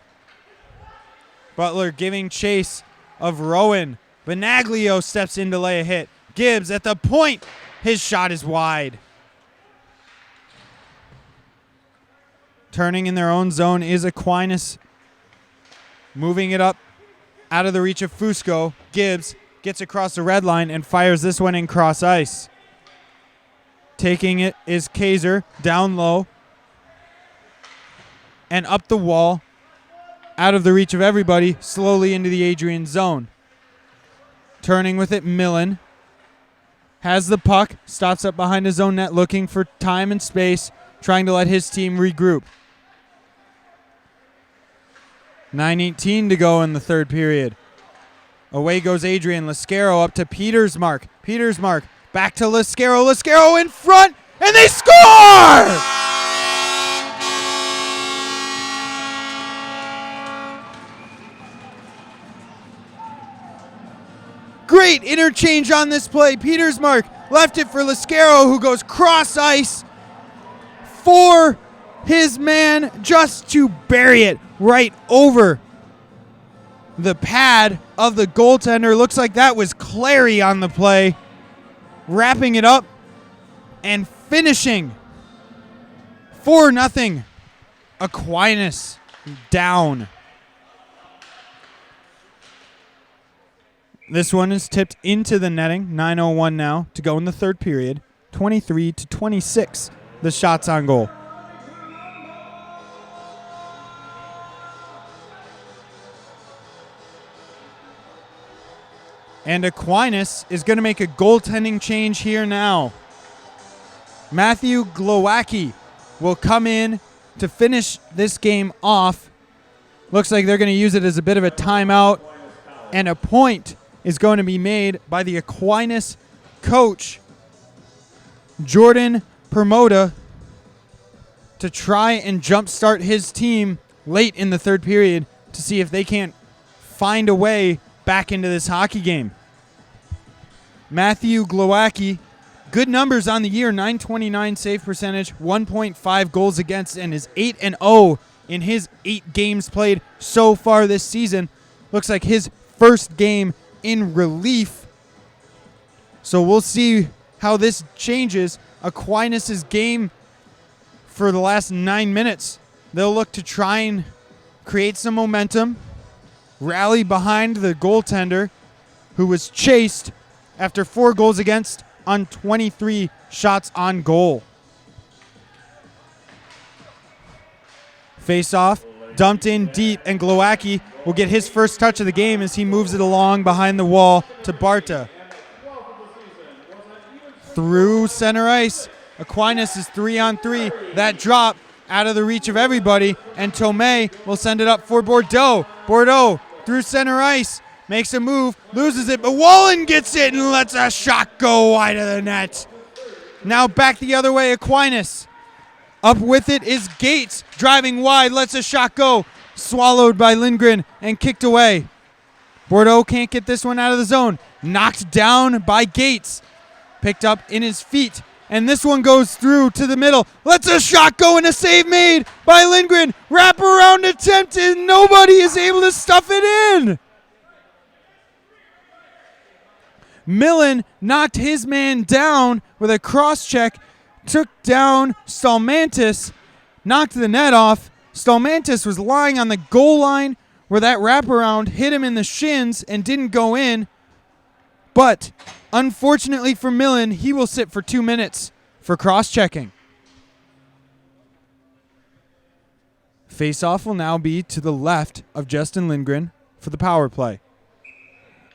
Butler giving chase of Rowan. Benaglio steps in to lay a hit. Gibbs at the point. His shot is wide. Turning in their own zone is Aquinas. Moving it up out of the reach of Fusco. Gibbs gets across the red line and fires this one in cross ice. Taking it is Kaiser down low. And up the wall, out of the reach of everybody, slowly into the Adrian zone. Turning with it, Millen. Has the puck, stops up behind his own net, looking for time and space, trying to let his team regroup. 9:18 to go in the third period. Away goes Adrian. Lascaro up to Petersmark. Petersmark back to Lascaro. Lascaro in front, and they score! Great interchange on this play. Petersmark left it for Lascaro, who goes cross ice for his man just to bury it right over the pad of the goaltender. Looks like that was Clary on the play, wrapping it up and finishing 4-0. Aquinas down. This one is tipped into the netting. 9:01 now to go in the third period. 23-26, the shots on goal. And Aquinas is going to make a goaltending change here now. Matthew Glowacki will come in to finish this game off. Looks like they're going to use it as a bit of a timeout. And a point is going to be made by the Aquinas coach, Jordan Permoda, to try and jumpstart his team late in the third period to see if they can't find a way back into this hockey game. Matthew Glowacki, good numbers on the year, .929 save percentage, 1.5 goals against, and is 8-0 in his 8 games played so far this season. Looks like his first game in relief. So we'll see how this changes Aquinas' game for the last 9 minutes. They'll look to try and create some momentum, rally behind the goaltender who was chased after 4 goals against on 23 shots on goal. Face-off, dumped in deep, and Glowacki will get his first touch of the game as he moves it along behind the wall to Barta. Through center ice, Aquinas is 3-on-3. That drop out of the reach of everybody, and Tomei will send it up for Bordeaux. Bordeaux through center ice, makes a move, loses it, but Wallen gets it and lets a shot go wide of the net. Now back the other way, Aquinas. Up with it is Gates, driving wide, lets a shot go. Swallowed by Lindgren and kicked away. Bordeaux can't get this one out of the zone. Knocked down by Gates. Picked up in his feet. And this one goes through to the middle. Lets a shot go and a save made by Lindgren. Wraparound attempt and nobody is able to stuff it in. Millen knocked his man down with a cross check. Took down Stalmantis. Knocked the net off. Stalmantis was lying on the goal line where that wraparound hit him in the shins and didn't go in. But unfortunately for Millen, he will sit for 2 minutes for cross-checking. Face-off will now be to the left of Justin Lindgren for the power play.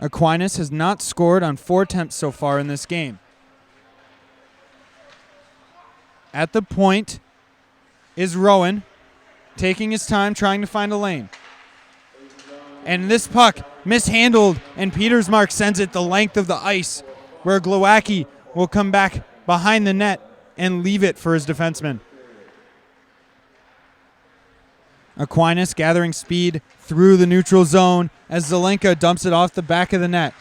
Aquinas has not scored on 4 attempts so far in this game. At the point is Rowan, taking his time trying to find a lane. And this puck mishandled, and Petersmark sends it the length of the ice, where Glowacki will come back behind the net and leave it for his defenseman. Aquinas gathering speed through the neutral zone as Zelenka dumps it off the back of the net.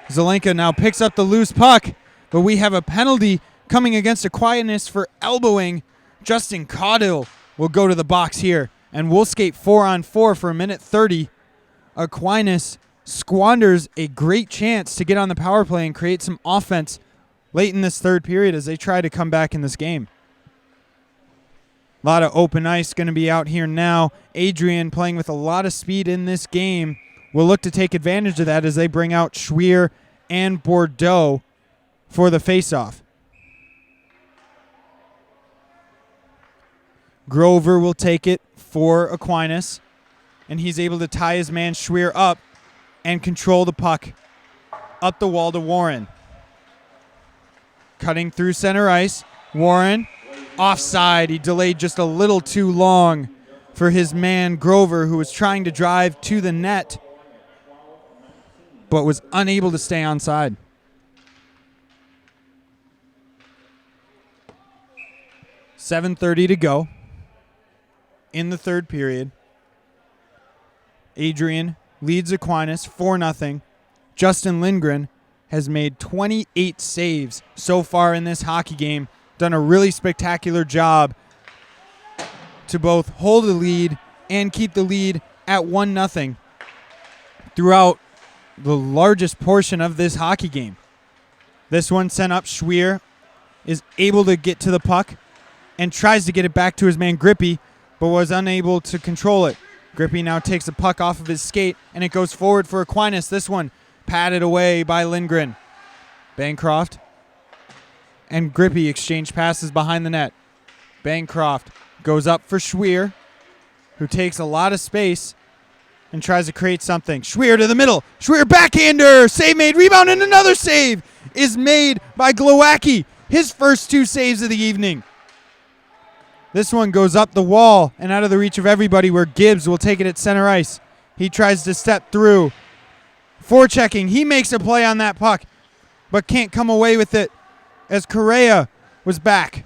Zelenka now picks up the loose puck, but we have a penalty coming against Aquinas for elbowing. Justin Caudill will go to the box here, and we'll skate 4-on-4 for a minute 30. Aquinas squanders a great chance to get on the power play and create some offense late in this third period as they try to come back in this game. A lot of open ice going to be out here now. Adrian, playing with a lot of speed in this game, will look to take advantage of that as they bring out Schwier and Bordeaux for the faceoff. Grover will take it for Aquinas, and he's able to tie his man Schwier up and control the puck up the wall to Warren. Cutting through center ice, Warren offside. He delayed just a little too long for his man Grover, who was trying to drive to the net but was unable to stay onside. .7:30 to go in the third period. Adrian leads Aquinas 4-0. Justin Lindgren has made 28 saves so far in this hockey game. Done a really spectacular job to both hold the lead and keep the lead at 1-0. throughout the largest portion of this hockey game. This one sent up. Schwier is able to get to the puck and tries to get it back to his man Grippy, but was unable to control it. Grippy now takes the puck off of his skate, and it goes forward for Aquinas. This one patted away by Lindgren. Bancroft and Grippy exchange passes behind the net. Bancroft goes up for Schwier, who takes a lot of space and tries to create something. Schwier to the middle. Schwier backhander. Save made. Rebound, and another save is made by Glowacki. His first 2 saves of the evening. This one goes up the wall and out of the reach of everybody, where Gibbs will take it at center ice. He tries to step through. Forechecking. He makes a play on that puck, but can't come away with it as Correa was back.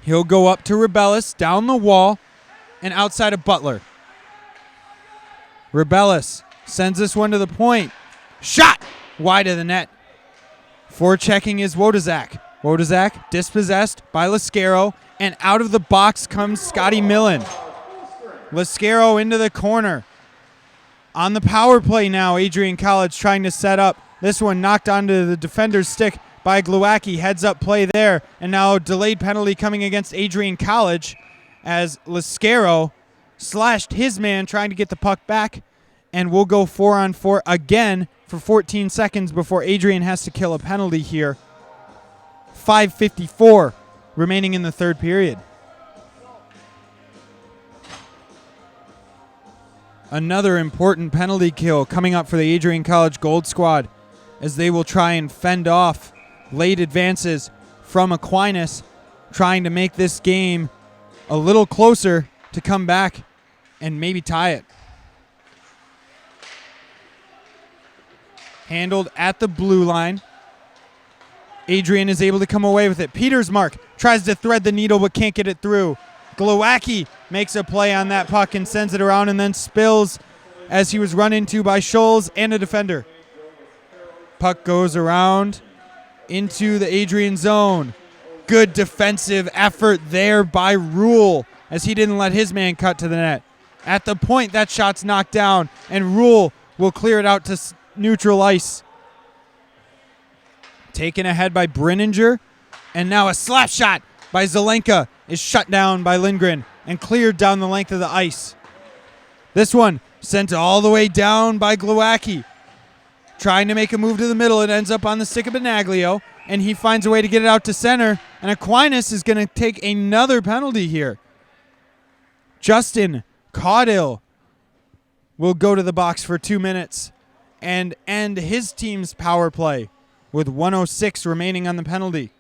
He'll go up to Rebellis, down the wall, and outside of Butler. Rebellis sends this one to the point. Shot! Wide of the net. Forechecking is Wodazak. Wodazak dispossessed by Lascaro, and out of the box comes Scotty Millen. Lascaro into the corner. On the power play now, Adrian College trying to set up. This one knocked onto the defender's stick by Glowacki. Heads up play there, and now delayed penalty coming against Adrian College as Lascaro slashed his man trying to get the puck back, and we'll go 4-on-4 again for 14 seconds before Adrian has to kill a penalty here. 5:54 remaining in the third period. Another important penalty kill coming up for the Adrian College Gold Squad, as they will try and fend off late advances from Aquinas, trying to make this game a little closer to come back and maybe tie it. Handled at the blue line. Adrian is able to come away with it. Petersmark tries to thread the needle but can't get it through. Glowacki makes a play on that puck and sends it around, and then spills as he was run into by Scholes and a defender. Puck goes around into the Adrian zone. Good defensive effort there by Rule, as he didn't let his man cut to the net. At the point, that shot's knocked down, and Rule will clear it out to neutral ice. Taken ahead by Brenninger, and now a slap shot by Zelenka is shut down by Lindgren and cleared down the length of the ice. This one sent all the way down by Glowacki. Trying to make a move to the middle. It ends up on the stick of Benaglio, and he finds a way to get it out to center, and Aquinas is going to take another penalty here. Justin Caudill will go to the box for 2 minutes and end his team's power play with 1:06 remaining on the penalty.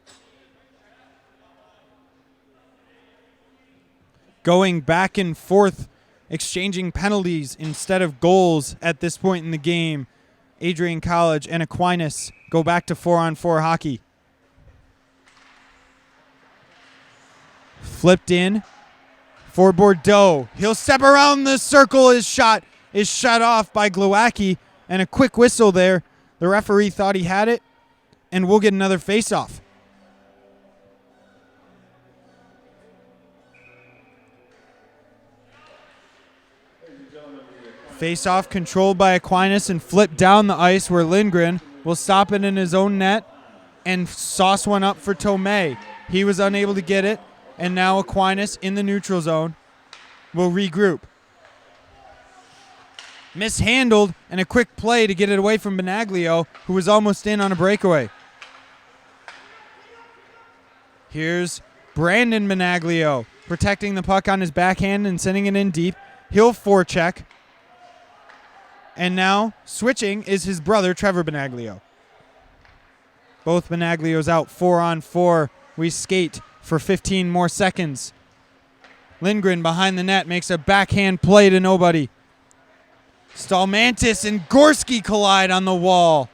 Going back and forth, exchanging penalties instead of goals at this point in the game, Adrian College and Aquinas go back to 4-on-4 hockey. Flipped in for Bordeaux. He'll step around the circle. His shot is shut off by Glowacki, and a quick whistle there. The referee thought he had it, and we'll get another face-off. Face-off controlled by Aquinas and flipped down the ice, where Lindgren will stop it in his own net and sauce one up for Tomei. He was unable to get it, and now Aquinas in the neutral zone will regroup. Mishandled, and a quick play to get it away from Benaglio, who was almost in on a breakaway. Here's Brandon Benaglio protecting the puck on his backhand and sending it in deep. He'll forecheck. And now switching is his brother, Trevor Benaglio. Both Benaglios out. 4-on-4. We skate for 15 more seconds. Lindgren behind the net makes a backhand play to nobody. Stalmantis and Gorski collide on the wall.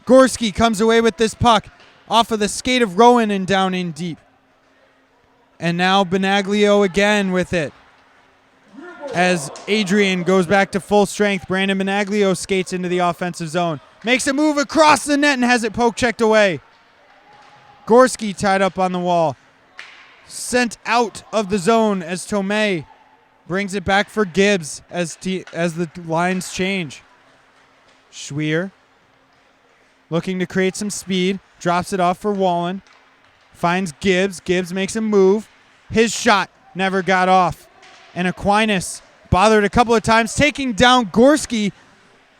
Gorski comes away with this puck off of the skate of Rowan and down in deep. And now Benaglio again with it. As Adrian goes back to full strength, Brandon Benaglio skates into the offensive zone. Makes a move across the net and has it poke checked away. Gorski tied up on the wall. Sent out of the zone as Tomei Brings it back for Gibbs as the lines change. Schwier looking to create some speed. Drops it off for Wallen. Finds Gibbs. Gibbs makes a move. His shot never got off. And Aquinas bothered a couple of times. Taking down Gorski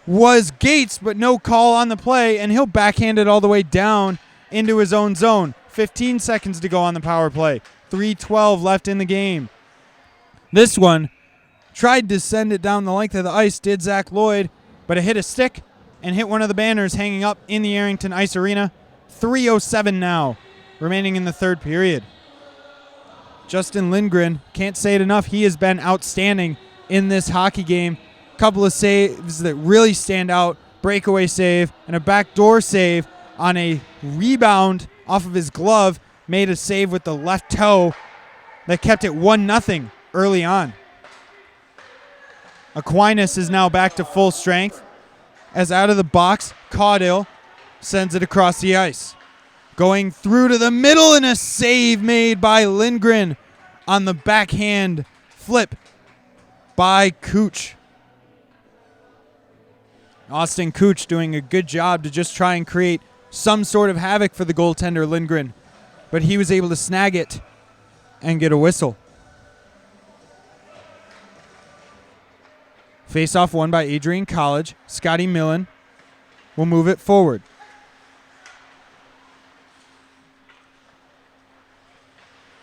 was Gates, but no call on the play, and he'll backhand it all the way down into his own zone. 15 seconds to go on the power play. 3:12 left in the game. This one tried to send it down the length of the ice, did Zach Lloyd, but it hit a stick and hit one of the banners hanging up in the Arrington Ice Arena. 3:07 now, remaining in the third period. Justin Lindgren, can't say it enough, he has been outstanding in this hockey game. Couple of saves that really stand out. Breakaway save and a backdoor save on a rebound off of his glove. Made a save with the left toe that kept it 1-0 early on. Aquinas is now back to full strength as out of the box, Caudill sends it across the ice. Going through to the middle and a save made by Lindgren on the backhand flip by Cooch. Austin Cooch doing a good job to just try and create some sort of havoc for the goaltender Lindgren, but he was able to snag it and get a whistle. Face-off won by Adrian College. Scotty Millen will move it forward.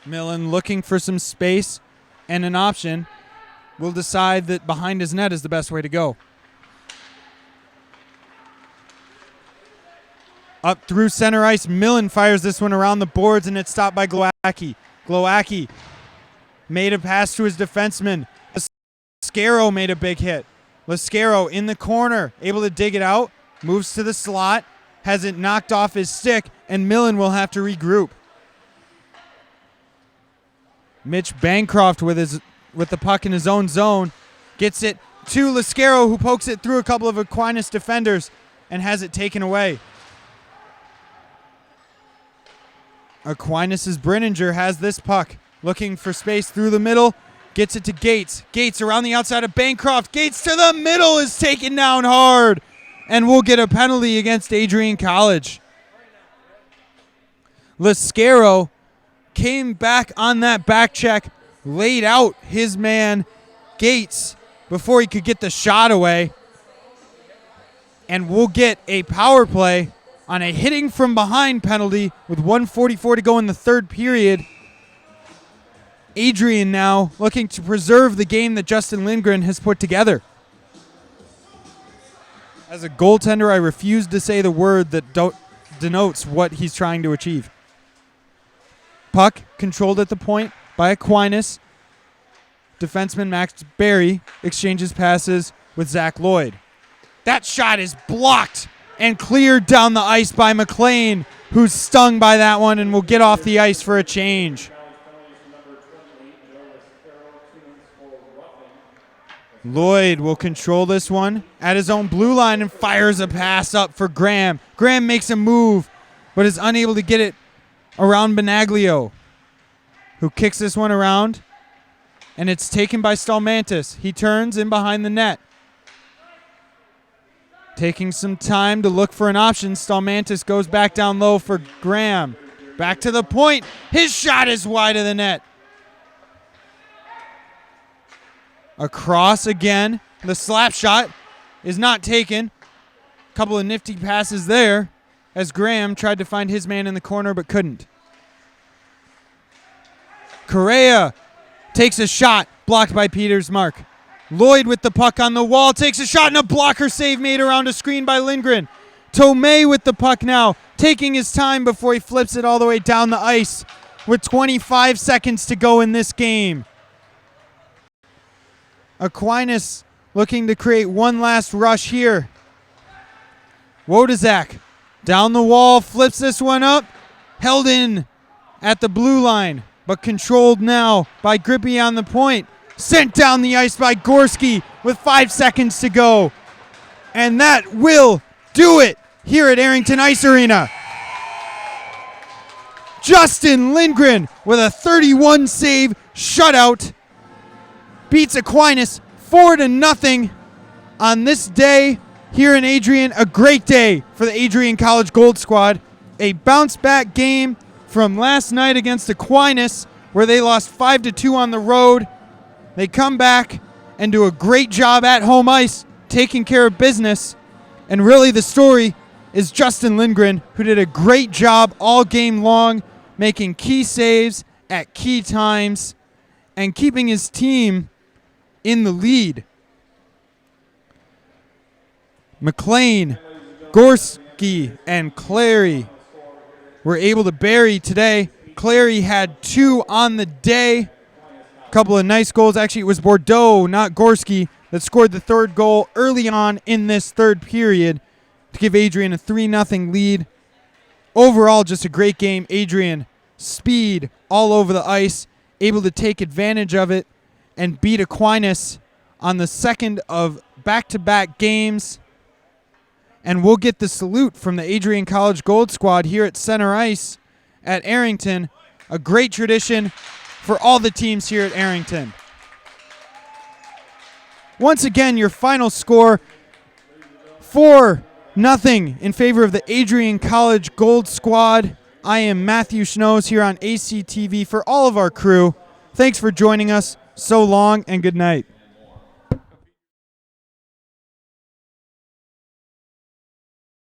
Millen looking for some space and an option. Will decide that behind his net is the best way to go. Up through center ice, Millen fires this one around the boards, and it's stopped by Glowacki. Glowacki made a pass to his defenseman. Lascaro made a big hit. Lascaro in the corner, able to dig it out, moves to the slot, has it knocked off his stick, and Millen will have to regroup. Mitch Bancroft with the puck in his own zone gets it to Lascaro, who pokes it through a couple of Aquinas defenders and has it taken away. Aquinas' Brenninger has this puck, looking for space through the middle, gets it to Gates. Gates around the outside of Bancroft. Gates to the middle is taken down hard, and will get a penalty against Adrian College. Lascaro came back on that back check, laid out his man Gates before he could get the shot away, and we'll get a power play on a hitting from behind penalty with 1:44 to go in the third period. Adrian now looking to preserve the game that Justin Lindgren has put together. As a goaltender, I refuse to say the word that denotes what he's trying to achieve. Puck controlled at the point by Aquinas. Defenseman Max Berry exchanges passes with Zach Lloyd. That shot is blocked and cleared down the ice by McLean, who's stung by that one and will get off the ice for a change. Lloyd will control this one at his own blue line and fires a pass up for Graham. Graham makes a move, but is unable to get it around Benaglio, who kicks this one around, and it's taken by Stalmantis. He turns in behind the net. Taking some time to look for an option, Stalmantis goes back down low for Graham. Back to the point. His shot is wide of the net. Across again. The slap shot is not taken. Couple of nifty passes there as Graham tried to find his man in the corner but couldn't. Correa takes a shot, blocked by Peters' mark. Lloyd with the puck on the wall takes a shot and a blocker save made around a screen by Lindgren. Tomei with the puck now, taking his time before he flips it all the way down the ice with 25 seconds to go in this game. Aquinas looking to create one last rush here. Wodazak down the wall, flips this one up, held in at the blue line, but controlled now by Grippy on the point. Sent down the ice by Gorski with 5 seconds to go. And that will do it here at Arrington Ice Arena. Justin Lindgren with a 31 save shutout beats Aquinas 4-0 on this day here in Adrian. A great day for the Adrian College Gold Squad. A bounce-back game from last night against Aquinas, where they lost 5-2 on the road. They come back and do a great job at home ice, taking care of business. And really the story is Justin Lindgren, who did a great job all game long, making key saves at key times and keeping his team in the lead. McLean, Gorski, and Clary were able to bury today. Clary had 2 on the day. A couple of nice goals. Actually, it was Bordeaux, not Gorski, that scored the third goal early on in this third period to give Adrian a 3-0 lead. Overall, just a great game. Adrian, speed all over the ice, able to take advantage of it and beat Aquinas on the second of back-to-back games. And we'll get the salute from the Adrian College Gold Squad here at Center Ice at Arrington. A great tradition for all the teams here at Arrington. Once again, your final score, 4-0 in favor of the Adrian College Gold Squad. I am Matthew Schnoes here on ACTV for all of our crew. Thanks for joining us. So long and good night.